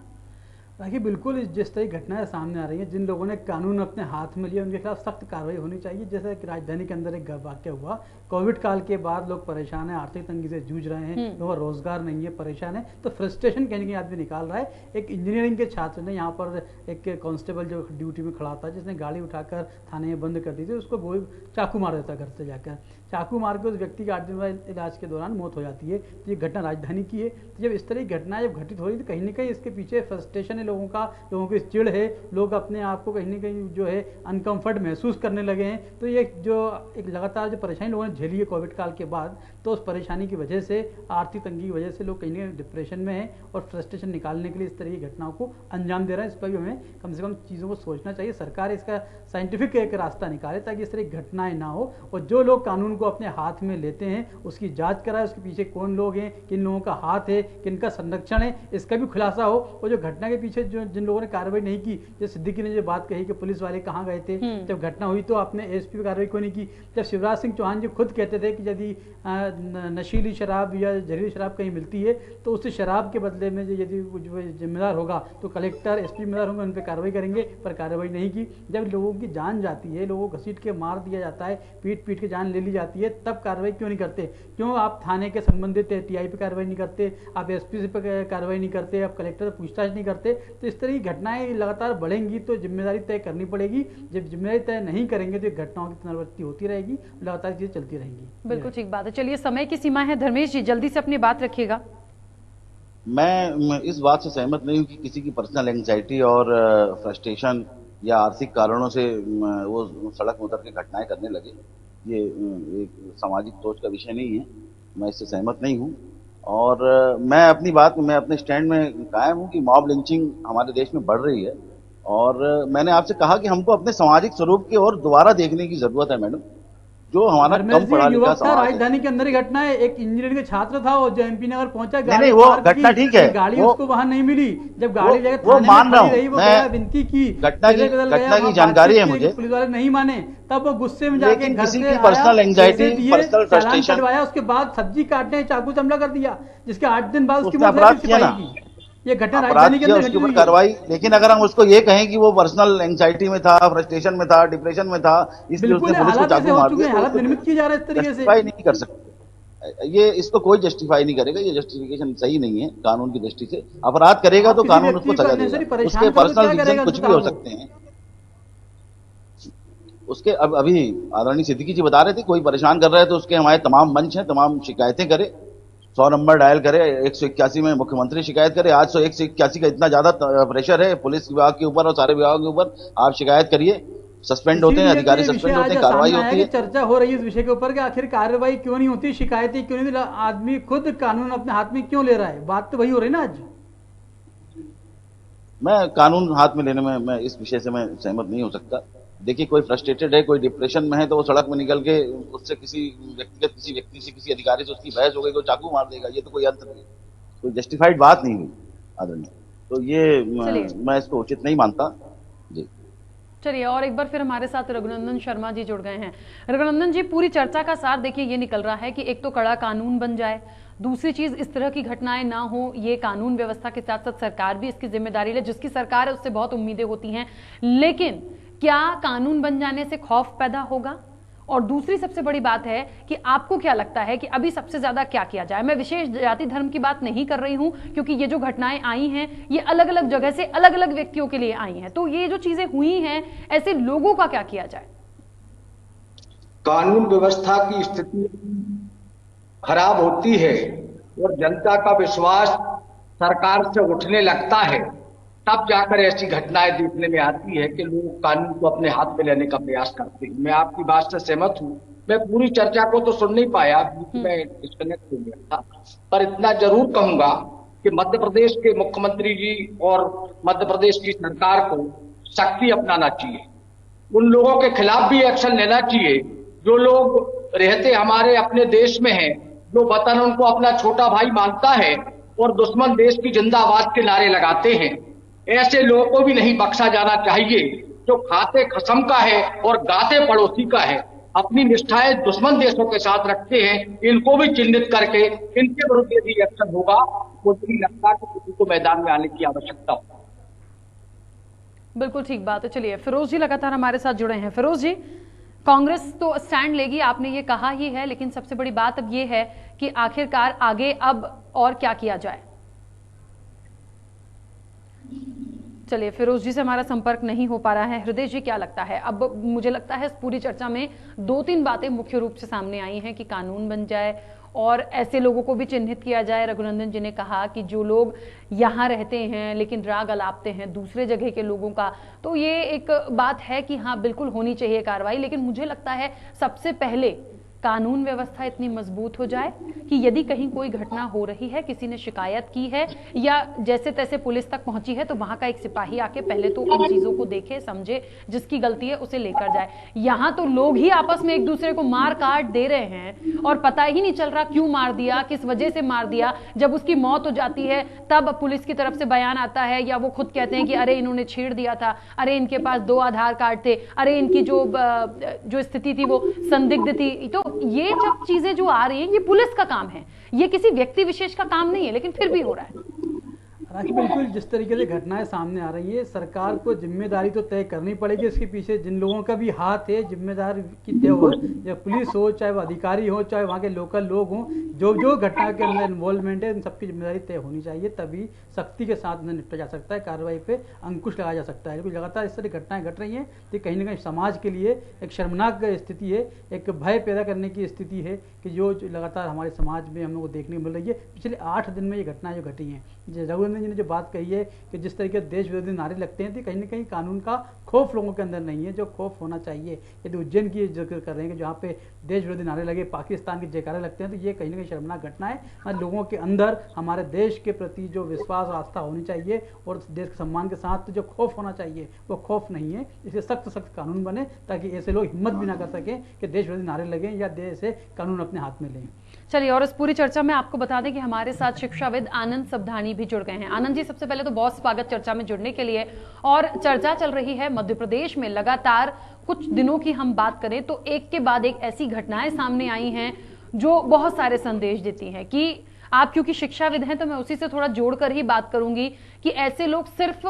देखिए बिल्कुल जिस तरह की घटनाएं सामने आ रही हैं, जिन लोगों ने कानून अपने हाथ में लिया उनके खिलाफ सख्त कार्रवाई होनी चाहिए। जैसे कि राजधानी के अंदर एक वाक्य हुआ, कोविड काल के बाद लोग परेशान हैं, आर्थिक तंगी से जूझ रहे हैं, लोगों का रोजगार नहीं है, परेशान है, तो फ्रस्ट्रेशन कहीं ना कहीं आदमी निकाल रहा है। एक इंजीनियरिंग के छात्र ने यहाँ पर एक कांस्टेबल जो ड्यूटी में खड़ा था, जिसने गाड़ी उठाकर थाने में बंद कर दी थी, उसको गोली चाकू मार देता घर से जाकर। चाकू मार के उस व्यक्ति की 8 दिन बाद इलाज के दौरान मौत हो जाती है। तो ये घटना राजधानी की है। तो जब इस तरह की घटनाएं जब घटित हो रही है तो कहीं ना कहीं इसके पीछे फ्रस्ट्रेशन है लोगों की चिड़ है, लोग अपने आप को कहीं ना कहीं जो है अनकंफर्ट महसूस करने लगे हैं। तो ये जो एक लगातार जो परेशानी लोगों ने झेली है कोविड काल के बाद, तो उस परेशानी की वजह से, आर्थिक तंगी की वजह से लोग कहीं ना कहीं डिप्रेशन में हैं और फ्रस्ट्रेशन निकालने के लिए इस तरह की घटनाओं को अंजाम दे रहा है। इस पर भी हमें कम से कम चीज़ों को सोचना चाहिए। सरकार इसका साइंटिफिक एक रास्ता निकाले ताकि इस तरह की घटनाएं ना हो, और जो लोग कानून को अपने हाथ में लेते हैं उसकी जांच कराए, उसके पीछे कौन लोग हैं, किन लोगों का हाथ है, किनका संरक्षण है, इसका भी खुलासा हो। और जो घटना के पीछे जो जिन लोगों ने कार्रवाई नहीं की, जैसे सिद्दीकी ने जो बात कही कि पुलिस वाले कहाँ गए थे जब घटना हुई, तो आपने एसपी पे कार्रवाई क्यों नहीं की। जब शिवराज सिंह चौहान जी खुद कहते थे कि यदि नशीली शराब या जहरीली शराब कहीं मिलती है तो उस शराब के बदले में यदि जिम्मेदार होगा तो कलेक्टर एसपी जिम्मेदार होंगे, उन पर कार्रवाई करेंगे, पर कार्रवाई नहीं की। जब लोगों की जान जाती है, लोगों को घसीट के मार दिया जाता है, पीट के जान ले ली जाती है, तब कार्रवाई क्यों नहीं करते? क्यों आप थाने के संबंधित टीआई पे कार्रवाई नहीं करते, आप एसपी पे कार्रवाई नहीं करते, आप कलेक्टर पूछताछ नहीं करते? तो इस तरह की घटनाएं लगातार बढ़ेंगी तो जिम्मेदारी तय करनी पड़ेगी। जब जिम्मेदारी तय नहीं करेंगे तो घटनाओं की पुनरावृत्ति होती रहेगी, लगातार चीजें चलती रहेंगी। बिल्कुल ठीक बात है। चलिए समय की सीमा है, धर्मेश जी जल्दी से अपनी बात रखिएगा। मैं इस बात से सहमत नहीं हूं कि किसी की पर्सनल एंग्जाइटी और फ्रस्ट्रेशन या आर्थिक कारणों से वो सड़क में उतर के घटनाएं करने लगे। ये एक सामाजिक सोच का विषय नहीं है, मैं इससे सहमत नहीं हूं। और मैं अपनी बात में, मैं अपने स्टैंड में कायम हूं कि मॉब लिंचिंग हमारे देश में बढ़ रही है। और मैंने आपसे कहा कि हमको अपने सामाजिक स्वरूप की ओर दोबारा देखने की जरूरत है मैडम। जो हमारा कम पढ़ा लिखा समाज है, राजधानी के अंदर ही घटना है, एक इंजीनियरिंग के छात्र था वो जो एमपी नगर पहुंचा, नहीं वो घटना ठीक है, गाड़ी उसको वहां नहीं मिली, जब गाड़ी वो मान रहा हूँ मैं, विनती की, घटना की जानकारी है मुझे, पुलिस वाले नहीं माने, तब वो गुस्से में जाके घर किसी की पर्सनल एंजाइटी, पर्सनल फ्रस्ट्रेशन, उसके बाद सब्जी काटने चाकू से हमला कर दिया, जिसके 8 दिन बाद उसकी अपराध किया ना, ये घटना राजधानी के अंदर उसके ऊपर कार्रवाई। लेकिन अगर हम उसको ये कहें कि वो पर्सनल एंजाइटी में था, फ्रस्ट्रेशन में था, डिप्रेशन में था, इसलिए उसने पुलिस को चाकू मार दिया, हालात निर्मित की जा रहा है इस तरीके से, जस्टिफाई नहीं कर सकते। ये इसको कोई जस्टिफाई नहीं करेगा, ये जस्टिफिकेशन सही नहीं है कानून की दृष्टि से। अपराध करेगा तो कानून उसको सजा देगा, उसके पर्सनल रीजन कुछ भी हो सकते हैं। उसके अभी आदरणीय सिद्दीकी जी बता रहे थे कोई परेशान कर रहा है तो उसके हमारे तमाम मंच हैं, तमाम शिकायतें करे, 100 नंबर डायल करे, 181 में मुख्यमंत्री शिकायत करे। आज 181 का इतना ज्यादा प्रेशर है पुलिस विभाग के ऊपर और सारे विभागों के ऊपर, आप शिकायत करिए, सस्पेंड होते हैं अधिकारी, सस्पेंड होते हैं, कार्रवाई होती है। चर्चा हो रही है इस विषय के ऊपर कि आखिर कार्रवाई क्यों नहीं होती, शिकायतें क्यों नहीं, आदमी खुद कानून अपने हाथ में क्यों ले रहा है? बात तो वही हो रही ना आज। मैं कानून हाथ में लेने में मैं इस विषय से मैं सहमत नहीं हो सकता। देखिए कोई फ्रस्ट्रेटेड है, कोई डिप्रेशन में है तो वो सड़क में निकल के उससे किसी व्यक्ति से, किसी अधिकारी से उसकी बहस हो गई, कोई चाकू मार देगा, ये तो कोई अंत नहीं, कोई जस्टिफाइड बात नहीं हुई आदरणीय। तो ये मैं इसको उचित नहीं मानता जी। चलिए और एक बार फिर हमारे साथ रघुनंदन शर्मा जी जुड़ गए हैं। रघुनंदन जी, पूरी चर्चा का सार देखिए ये निकल रहा है कि एक तो कड़ा कानून बन जाए, दूसरी चीज इस तरह की घटनाएं ना हो, ये कानून व्यवस्था के साथ साथ सरकार भी इसकी जिम्मेदारी ले, जिसकी सरकार है उससे बहुत उम्मीदें होती हैं, लेकिन क्या कानून बन जाने से खौफ पैदा होगा? और दूसरी सबसे बड़ी बात है कि आपको क्या लगता है कि अभी सबसे ज्यादा क्या किया जाए? मैं विशेष जाति धर्म की बात नहीं कर रही हूं, क्योंकि ये जो घटनाएं आई हैं ये अलग अलग जगह से अलग अलग व्यक्तियों के लिए आई हैं, तो ये जो चीजें हुई हैं ऐसे लोगों का क्या किया जाए? कानून व्यवस्था की स्थिति खराब होती है और जनता का विश्वास सरकार से उठने लगता है, तब जाकर ऐसी घटनाएं देखने में आती है कि लोग कानून को अपने हाथ में लेने का प्रयास करते हैं। मैं आपकी बात से सहमत हूं। मैं पूरी चर्चा को तो सुन नहीं पाया, मैं डिस्कनेक्ट हो गया था, पर इतना जरूर कहूंगा कि मध्य प्रदेश के मुख्यमंत्री जी और मध्य प्रदेश की सरकार को सख्ती अपनाना चाहिए। उन लोगों के खिलाफ भी एक्शन लेना चाहिए जो लोग रहते हमारे अपने देश में हैं, जो वतन उनको अपना छोटा भाई मानता है और दुश्मन देश की जिंदाबाद के नारे लगाते हैं। ऐसे लोगों को भी नहीं बख्शा जाना चाहिए। जो खाते खसम का है और गाते पड़ोसी का है, अपनी निष्ठाएं दुश्मन देशों के साथ रखते हैं, इनको भी चिन्हित करके इनके विरुद्ध यदि एक्शन होगा, मुझे नहीं लगता कि किसी को मैदान में आने की आवश्यकता हो। बिल्कुल ठीक बात है। चलिए, फिरोज जी लगातार हमारे साथ जुड़े हैं। फिरोज जी, कांग्रेस तो स्टैंड लेगी, आपने ये कहा ही है, लेकिन सबसे बड़ी बात अब ये है कि आखिरकार आगे अब और क्या किया जाए। चलिए, फिरोज जी से हमारा संपर्क नहीं हो पा रहा है। हृदय जी, क्या लगता है? अब मुझे लगता है इस पूरी चर्चा में 2-3 बातें मुख्य रूप से सामने आई हैं कि कानून बन जाए और ऐसे लोगों को भी चिन्हित किया जाए। रघुनंदन जी ने कहा कि जो लोग यहाँ रहते हैं लेकिन राग अलापते हैं दूसरे जगह के लोगों का, तो ये एक बात है कि हाँ, बिल्कुल होनी चाहिए कार्रवाई। लेकिन मुझे लगता है सबसे पहले कानून व्यवस्था इतनी मजबूत हो जाए कि यदि कहीं कोई घटना हो रही है, किसी ने शिकायत की है या जैसे तैसे पुलिस तक पहुंची है, तो वहां का एक सिपाही आके पहले तो इन चीजों को देखे, समझे, जिसकी गलती है उसे लेकर जाए। यहां तो लोग ही आपस में एक दूसरे को मार काट दे रहे हैं और पता ही नहीं चल रहा क्यों मार दिया, किस वजह से मार दिया। जब उसकी मौत हो जाती है तब पुलिस की तरफ से बयान आता है या वो खुद कहते हैं कि अरे इन्होंने छेड़ दिया था, अरे इनके पास 2 आधार कार्ड थे, अरे इनकी जो स्थिति थी वो संदिग्ध थी। तो ये जब चीजें जो आ रही हैं, ये पुलिस का काम है, ये किसी व्यक्ति विशेष का काम नहीं है, लेकिन फिर भी हो रहा है। हालांकि बिल्कुल जिस तरीके से घटनाएं सामने आ रही है, सरकार को जिम्मेदारी तो तय करनी पड़ेगी। इसके पीछे जिन लोगों का भी हाथ है, जिम्मेदार की तय हो, या पुलिस हो, चाहे वो अधिकारी हो, चाहे वहाँ के लोकल लोग हों, जो जो घटना के अंदर इन्वॉल्वमेंट है, इन सबकी जिम्मेदारी तय होनी चाहिए। तभी सख्ती के साथ निपटा जा सकता है, कार्रवाई पे अंकुश लगाया जा सकता है। क्योंकि लगातार इस तरह घटनाएं घट रही हैं तो कहीं ना कहीं समाज के लिए एक शर्मनाक स्थिति है, एक भय पैदा करने की स्थिति है कि जो लगातार हमारे समाज में हम लोग को देखने को मिल रही है। पिछले 8 दिन में ये घटनाएं जो घटी हैं, रघुनंदन जी ने जो बात कही है कि जिस तरीके देश विरोधी नारे लगते हैं, तो कहीं ना कहीं कानून का खौफ लोगों के अंदर नहीं है, जो खौफ होना चाहिए। यदि उज्जैन की जिक्र कर रहे हैं कि जहाँ पे देश विरोधी नारे लगे, पाकिस्तान के जयकारे लगते हैं, तो ये कहीं ना कहीं शर्मनाक घटना है। लोगों के अंदर हमारे देश के प्रति जो विश्वास आस्था होनी चाहिए और देश के सम्मान के साथ जो खौफ होना चाहिए, वो खौफ नहीं है। इसलिए सख्त सख्त कानून बने ताकि ऐसे लोग हिम्मत भी ना कर सकें कि देश विरोधी नारे लगें या देश से कानून अपने हाथ में लें। चलिए, और इस पूरी चर्चा में आपको बता दें कि हमारे साथ शिक्षाविद आनंद सबधानी भी जुड़ गए हैं। आनंद जी, सबसे पहले तो बहुत स्वागत चर्चा में जुड़ने के लिए। और चर्चा चल रही है मध्य प्रदेश में लगातार कुछ दिनों की हम बात करें तो एक के बाद एक ऐसी घटनाएं सामने आई हैं जो बहुत सारे संदेश देती हैं कि आप क्योंकि शिक्षाविद हैं तो मैं उसी से थोड़ा जोड़कर ही बात करूंगी कि ऐसे लोग सिर्फ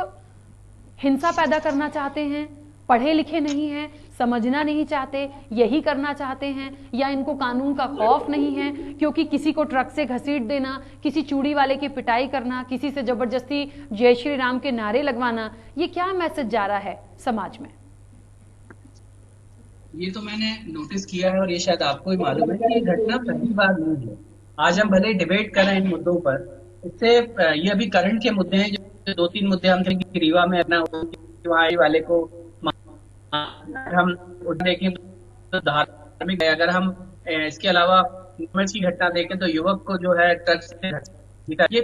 हिंसा पैदा करना चाहते हैं, पढ़े लिखे नहीं हैं, समझना नहीं चाहते, यही करना चाहते हैं, या इनको कानून का खौफ नहीं है क्योंकि किसी को ट्रक से घसीट देना, किसी चूड़ी वाले की पिटाई करना, किसी से जबरदस्ती जय श्री राम के नारे लगवाना, ये क्या मैसेज जा रहा है समाज में? ये तो मैंने नोटिस किया है और ये शायद आपको ही मालूम है कि ये घटना पहली बार नहीं है। आज हम भले डिबेट कर रहे हैं इन मुद्दों पर, इससे ये अभी करंट के मुद्दे हैं। जो 2-3 मुद्दे हम थे रीवा में अपना वहाँ वाले को हम देखें तो धार्मिक, अगर हम इसके अलावा नीमच की घटना देखें तो युवक को जो है ट्रक से ये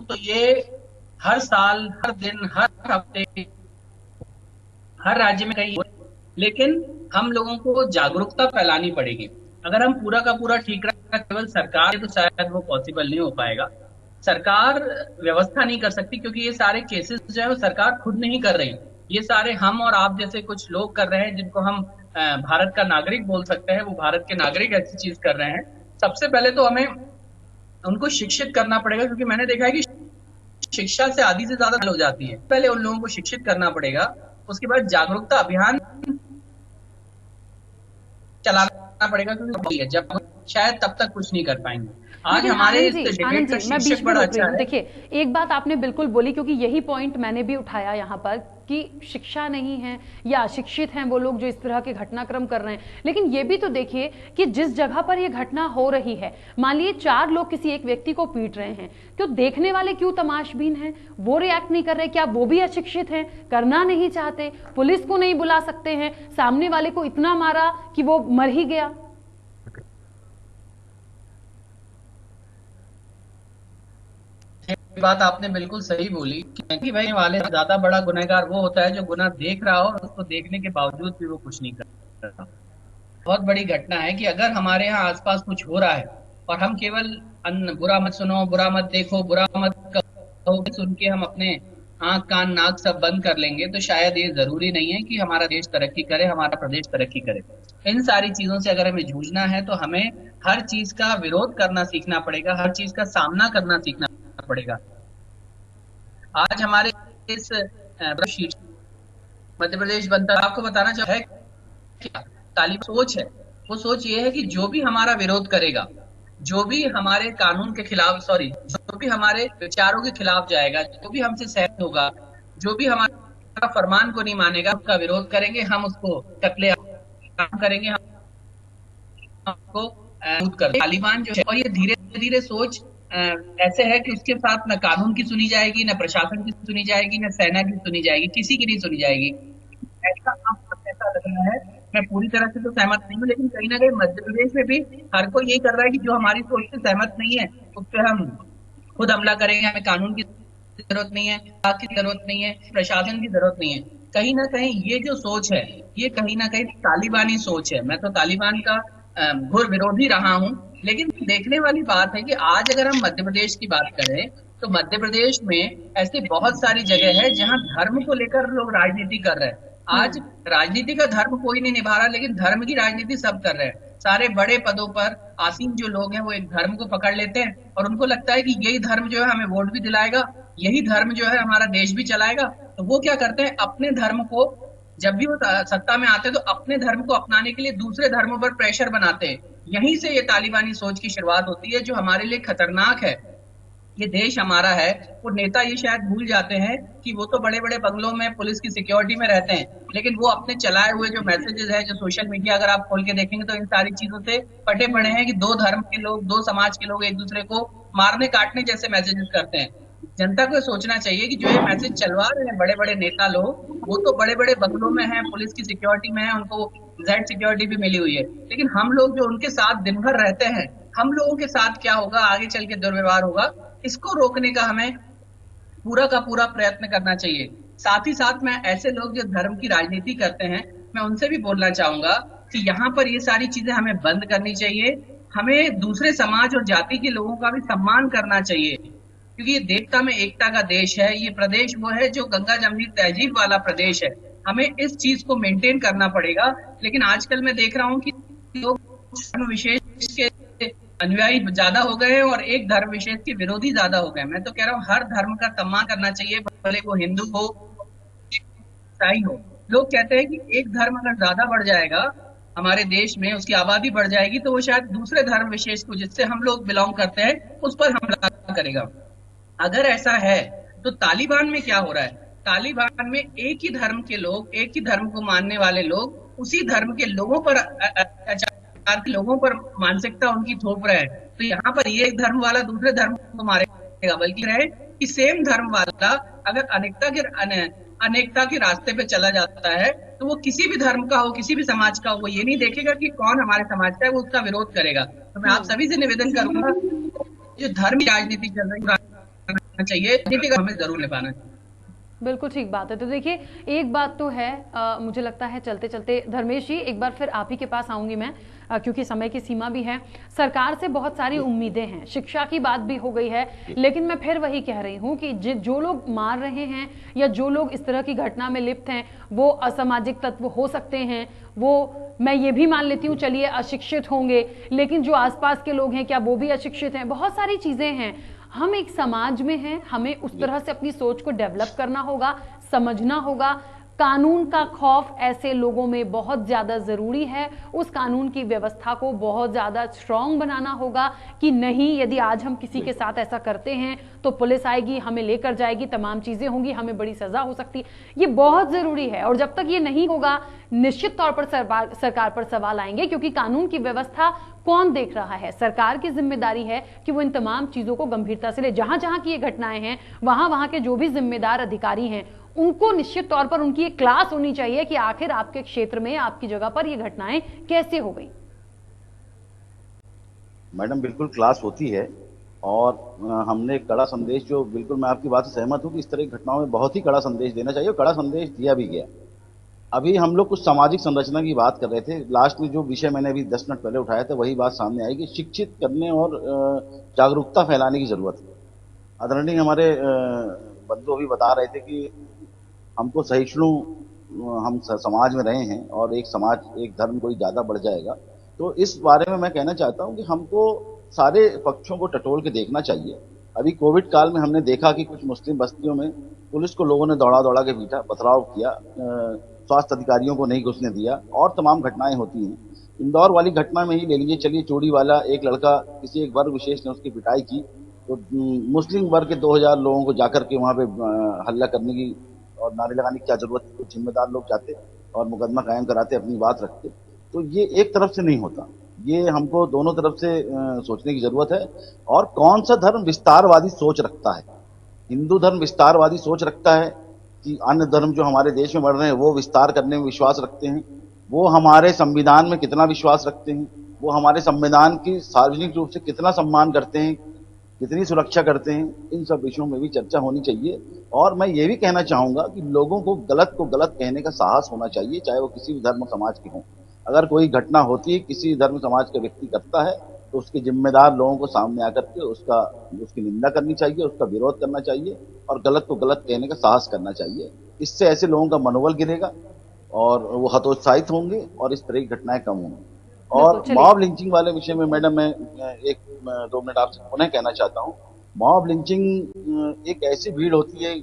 तो ये हर साल, हर दिन, हर हफ्ते, हर राज्य में कहीं, लेकिन हम लोगों को जागरूकता फैलानी पड़ेगी। अगर हम पूरा का पूरा ठीक रखें केवल सरकार तो शायद वो पॉसिबल नहीं हो पाएगा। सरकार व्यवस्था नहीं कर सकती क्योंकि ये सारे केसेस जो है वो सरकार खुद नहीं कर रही, ये सारे हम और आप जैसे कुछ लोग कर रहे हैं जिनको हम भारत का नागरिक बोल सकते हैं। वो भारत के नागरिक ऐसी चीज कर रहे हैं। सबसे पहले तो हमें उनको शिक्षित करना पड़ेगा, क्योंकि मैंने देखा है कि शिक्षा से आधी से ज्यादा हो जाती है। पहले उन लोगों को शिक्षित करना पड़ेगा, उसके बाद जागरूकता अभियान चलाना पड़ेगा, क्योंकि जब शायद तब तक कुछ नहीं कर पाएंगे। आज हमारे आनंद जी, मैं बीच में रोक रही हूं। देखिए, एक बात आपने बिल्कुल बोली, क्योंकि यही पॉइंट मैंने भी उठाया यहाँ पर कि शिक्षा नहीं है या अशिक्षित हैं वो लोग जो इस तरह के घटनाक्रम कर रहे हैं। लेकिन ये भी तो देखिए कि जिस जगह पर ये घटना हो रही है, मान लीजिए 4 लोग किसी एक व्यक्ति को पीट रहे हैं, तो देखने वाले क्यों तमाशबीन हैं, वो रिएक्ट नहीं कर रहे? क्या वो भी अशिक्षित हैं, करना नहीं चाहते, पुलिस को नहीं बुला सकते हैं, सामने वाले को इतना मारा कि वो मर ही गया? बात आपने बिल्कुल सही बोली कि भाई वाले से ज्यादा बड़ा गुनहगार वो होता है जो गुनाह देख रहा हो और उसको देखने के बावजूद भी वो कुछ नहीं कर रहा। बहुत बड़ी घटना है कि अगर हमारे यहाँ आसपास कुछ हो रहा है और हम केवल बुरा मत सुनो, बुरा मत देखो, बुरा मत कहो, सुन के हम अपने आंख कान नाक सब बंद कर लेंगे तो शायद ये जरूरी नहीं है कि हमारा देश तरक्की करे, हमारा प्रदेश तरक्की करे। इन सारी चीजों से अगर हमें जूझना है तो हमें हर चीज का विरोध करना सीखना पड़ेगा, हर चीज का सामना करना सीखना पड़ेगा। आज हमारे इस मध्य प्रदेश बनता आपको बताना चाहे क्या तालिबान सोच है, वो सोच ये है कि जो भी हमारा विरोध करेगा, जो भी हमारे कानून के खिलाफ जो भी हमारे विचारों के खिलाफ जाएगा, जो भी हमसे सहमत होगा, जो भी हमारा फरमान को नहीं मानेगा, उसका विरोध करेंगे, हम उसको कत्लेआम करेंगे, हमको कर तालिबान जो है। और ये धीरे धीरे सोच ऐसे है कि उसके साथ न कानून की सुनी जाएगी, न प्रशासन की सुनी जाएगी, न सेना की सुनी जाएगी, किसी की नहीं सुनी जाएगी। ऐसा लग रहा है, मैं पूरी तरह से तो सहमत नहीं हूँ, लेकिन कहीं ना कहीं मध्य प्रदेश में भी हर कोई यही कर रहा है कि जो हमारी सोच से सहमत नहीं है उस पर हम खुद हमला करेंगे, हमें कानून की जरूरत नहीं है, की जरूरत नहीं है, प्रशासन की जरूरत नहीं है। कहीं ना कहीं ये जो सोच है ये कहीं ना कहीं तालिबानी सोच है। मैं तो तालिबान का घोर विरोधी रहा हूँ, लेकिन देखने वाली बात है कि आज अगर हम मध्य प्रदेश की बात करें तो मध्य प्रदेश में ऐसी बहुत सारी जगह है जहाँ धर्म को लेकर लोग राजनीति कर रहे हैं। आज राजनीति का धर्म कोई नहीं निभा रहा, लेकिन धर्म की राजनीति सब कर रहे हैं। सारे बड़े पदों पर आसीन जो लोग हैं वो एक धर्म को पकड़ लेते हैं और उनको लगता है कि यही धर्म जो है हमें वोट भी दिलाएगा, यही धर्म जो है हमारा देश भी चलाएगा। तो वो क्या करते हैं, अपने धर्म को जब भी वो सत्ता में आते हैं तो अपने धर्म को अपनाने के लिए दूसरे धर्मों पर प्रेशर बनाते हैं। यहीं से ये तालिबानी सोच की शुरुआत होती है जो हमारे लिए खतरनाक है। ये देश हमारा है। वो नेता ये शायद भूल जाते हैं कि वो तो बड़े बड़े बंगलों में पुलिस की सिक्योरिटी में रहते हैं, लेकिन वो अपने चलाए हुए जो मैसेजेस है, जो सोशल मीडिया अगर आप खोल के देखेंगे तो इन सारी चीजों से पटे पड़े हैं कि दो धर्म के लोग, दो समाज के लोग एक दूसरे को मारने काटने जैसे मैसेजेस करते हैं। जनता को सोचना चाहिए कि जो ये मैसेज चलवा रहे हैं बड़े बड़े नेता लोग, वो तो बड़े बड़े बंगलों में हैं, पुलिस की सिक्योरिटी में है, उनको जेड सिक्योरिटी भी मिली हुई है, लेकिन हम लोग जो उनके साथ दिन भर रहते हैं, हम लोगों के साथ क्या होगा, आगे चल के दुर्व्यवहार होगा, इसको रोकने का हमें पूरा का पूरा प्रयत्न करना चाहिए। साथ ही साथ मैं ऐसे लोग जो धर्म की राजनीति करते हैं, मैं उनसे भी बोलना चाहूंगा कि यहाँ पर ये सारी चीजें हमें बंद करनी चाहिए। हमें दूसरे समाज और जाति के लोगों का भी सम्मान करना चाहिए, क्योंकि ये देवता में एकता का देश है। ये प्रदेश वो है जो गंगा जमनी तहजीब वाला प्रदेश है। हमें इस चीज को मेंटेन करना पड़ेगा। लेकिन आजकल मैं देख रहा हूँ कि लोग धर्म विशेष के अनुयायी ज्यादा हो गए और एक धर्म विशेष के विरोधी ज्यादा हो गए। मैं तो कह रहा हूँ हर धर्म का सम्मान करना चाहिए, भले वो हिंदू हो, ईसाई हो। लोग कहते हैं कि एक धर्म अगर ज्यादा बढ़ जाएगा हमारे देश में, उसकी आबादी बढ़ जाएगी, तो वो शायद दूसरे धर्म विशेष को जिससे हम लोग बिलोंग करते हैं उस पर हमला करेगा। अगर ऐसा है तो तालिबान में क्या हो रहा है? तालिबान में एक ही धर्म के लोग, एक ही धर्म को मानने वाले लोग उसी धर्म के लोगों पर लोगों पर मानसिकता उनकी थोप रहे हैं। तो यहाँ पर ये एक धर्म वाला दूसरे धर्म को मारेगा, बल्कि रहे कि सेम धर्म वाला अगर अनेकता के रास्ते पे चला जाता है तो वो किसी भी धर्म का हो, किसी भी समाज का हो, वो ये नहीं देखेगा कि कौन हमारे समाज का है, वो उसका विरोध करेगा। तो मैं आप सभी से निवेदन करूंगा, जो धर्म की राजनीति चल रही चाहिए, हमें जरूर निभाना चाहिए। बिल्कुल ठीक बात है। तो देखिए एक बात तो है, मुझे लगता है चलते चलते धर्मेश जी एक बार फिर आप ही के पास आऊंगी मैं, क्योंकि समय की सीमा भी है। सरकार से बहुत सारी उम्मीदें हैं, शिक्षा की बात भी हो गई है, लेकिन मैं फिर वही कह रही हूं कि जो लोग मार रहे हैं या जो लोग इस तरह की घटना में लिप्त हैं वो असामाजिक तत्व हो सकते हैं, वो मैं ये भी मान लेती हूँ चलिए अशिक्षित होंगे, लेकिन जो आसपास के लोग हैं क्या वो भी अशिक्षित हैं? बहुत सारी चीजें हैं। हम एक समाज में हैं, हमें उस तरह से अपनी सोच को डेवलप करना होगा, समझना होगा। कानून का खौफ ऐसे लोगों में बहुत ज़्यादा ज़रूरी है। उस कानून की व्यवस्था को बहुत ज़्यादा स्ट्रॉन्ग बनाना होगा कि नहीं, यदि आज हम किसी के साथ ऐसा करते हैं तो पुलिस आएगी, हमें लेकर जाएगी, तमाम चीज़ें होंगी, हमें बड़ी सज़ा हो सकती है। ये बहुत ज़रूरी है और जब तक ये नहीं होगा निश्चित तौर पर सरकार पर सवाल आएंगे, क्योंकि कानून की व्यवस्था कौन देख रहा है? सरकार की जिम्मेदारी है कि वो इन तमाम चीज़ों को गंभीरता से ले। जहां जहां की ये घटनाएं हैं वहां के जो भी जिम्मेदार अधिकारी हैं उनको निश्चित तौर पर उनकी एक क्लास होनी चाहिए कि आखिर आपके क्षेत्र में, आपकी जगह पर ये घटनाएं कैसे हो गई। मैडम बिल्कुल क्लास होती है और हमने कड़ा संदेश, जो बिल्कुल मैं आपकी बात से सहमत हूँ कि इस तरह की घटनाओं में बहुत ही कड़ा संदेश देना चाहिए, और कड़ा संदेश दिया भी गया। अभी हम लोग कुछ सामाजिक संरचना की बात कर रहे थे, लास्ट में जो विषय मैंने अभी 10 मिनट पहले उठाया था वही बात सामने आई कि शिक्षित करने और जागरूकता फैलाने की जरूरत है। आदरणीय हमारे बंधु अभी बता रहे थे कि हमको सहिष्णु, हम समाज में रहे हैं और एक समाज, एक धर्म कोई ज्यादा बढ़ जाएगा, तो इस बारे में मैं कहना चाहता हूं कि हमको सारे पक्षों को टटोल के देखना चाहिए। अभी कोविड काल में हमने देखा कि कुछ मुस्लिम बस्तियों में पुलिस को लोगों ने दौड़ा दौड़ा के पीटा, पथराव किया, स्वास्थ्य अधिकारियों को नहीं घुसने दिया, और तमाम घटनाएं होती हैं। इंदौर वाली घटना में ही ले लीजिए, चलिए चोड़ी वाला एक लड़का, किसी एक वर्ग विशेष ने उसकी पिटाई की, तो मुस्लिम वर्ग के 2000 लोगों को जाकर के वहां पे हल्ला करने की और नारे लगाने की क्या जरूरत थी? कुछ जिम्मेदार लोग जाते और मुकदमा कायम कराते, अपनी बात रखते। तो ये एक तरफ से नहीं होता, ये हमको दोनों तरफ से सोचने की जरूरत है। और कौन सा धर्म विस्तारवादी सोच रखता है? हिंदू धर्म विस्तारवादी सोच रखता है कि अन्य धर्म जो हमारे देश में बढ़ रहे हैं वो विस्तार करने में विश्वास रखते हैं, वो हमारे संविधान में कितना विश्वास रखते हैं, वो हमारे संविधान की सार्वजनिक रूप से कितना सम्मान करते हैं, कितनी सुरक्षा करते हैं, इन सब विषयों में भी चर्चा होनी चाहिए। और मैं ये भी कहना चाहूंगा कि लोगों को गलत कहने का साहस होना चाहिए, चाहे वो किसी भी धर्म समाज के हों। अगर कोई घटना होती है, किसी धर्म समाज का व्यक्ति करता है, तो उसके जिम्मेदार लोगों को सामने आकर के उसकी निंदा करनी चाहिए, उसका विरोध करना चाहिए और गलत को गलत कहने का साहस करना चाहिए। इससे ऐसे लोगों का मनोबल गिरेगा और वो हतोत्साहित होंगे और इस तरह की घटनाएं कम होंगी। और मॉब लिंचिंग वाले विषय में मैडम मैं 1-2 मिनट आपसे पुनः कहना चाहता हूँ। मॉब लिंचिंग एक ऐसी भीड़ होती है,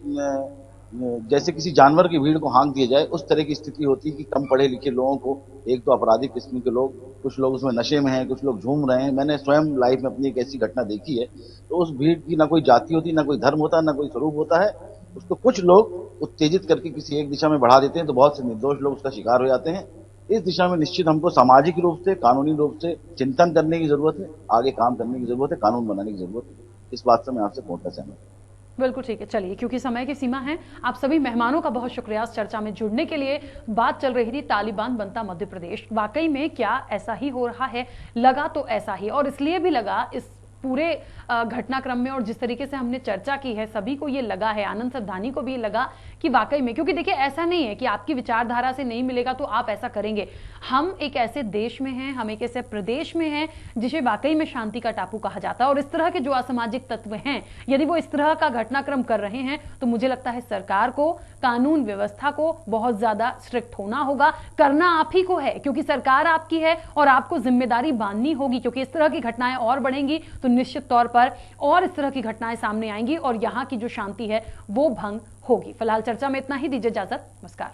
जैसे किसी जानवर की भीड़ को हाँक दिया जाए, उस तरह की स्थिति होती है कि कम पढ़े लिखे लोगों को, एक तो आपराधिक किस्म के लोग, कुछ लोग उसमें नशे में हैं, कुछ लोग झूम रहे हैं। मैंने स्वयं लाइफ में अपनी एक ऐसी घटना देखी है। तो उस भीड़ की ना कोई जाति होती, ना कोई धर्म होता, ना कोई स्वरूप होता है, उसको कुछ लोग उत्तेजित करके किसी एक दिशा में बढ़ा देते हैं, तो बहुत से निर्दोष लोग उसका शिकार हो जाते हैं। इस दिशा में निश्चित हमको सामाजिक रूप से, कानूनी रूप से चिंतन करने की जरूरत है, आगे काम करने की जरूरत है, कानून बनाने की जरूरत है। इस बात से मैं आपसे पूर्णतः सहमत हूं। बिल्कुल ठीक है। चलिए, क्योंकि समय की सीमा है, आप सभी मेहमानों का बहुत शुक्रिया इस चर्चा में जुड़ने के लिए। बात चल रही थी तालिबान बनता मध्य प्रदेश, वाकई में क्या ऐसा ही हो रहा है? लगा तो ऐसा ही, और इसलिए भी लगा इस पूरे घटनाक्रम में, और जिस तरीके से हमने चर्चा की है, सभी को ये लगा है, आनंद सवधानी को भी लगा कि वाकई में, क्योंकि देखिए ऐसा नहीं है कि आपकी विचारधारा से नहीं मिलेगा तो आप ऐसा करेंगे। हम एक ऐसे देश में हैं, हम एक ऐसे प्रदेश में हैं जिसे वाकई में शांति का टापू कहा जाता है, और इस तरह के जो असामाजिक तत्व हैं, यदि वो इस तरह का घटनाक्रम कर रहे हैं, तो मुझे लगता है सरकार को, कानून व्यवस्था को बहुत ज्यादा स्ट्रिक्ट होना होगा। करना आप ही को है, क्योंकि सरकार आपकी है और आपको जिम्मेदारी बांधनी होगी, क्योंकि इस तरह की घटनाएं और बढ़ेंगी तो निश्चित तौर पर और इस तरह की घटनाएं सामने आएंगी और यहां की जो शांति है वो भंग होगी। फिलहाल चर्चा में इतना ही, दीजिए इजाजत, नमस्कार।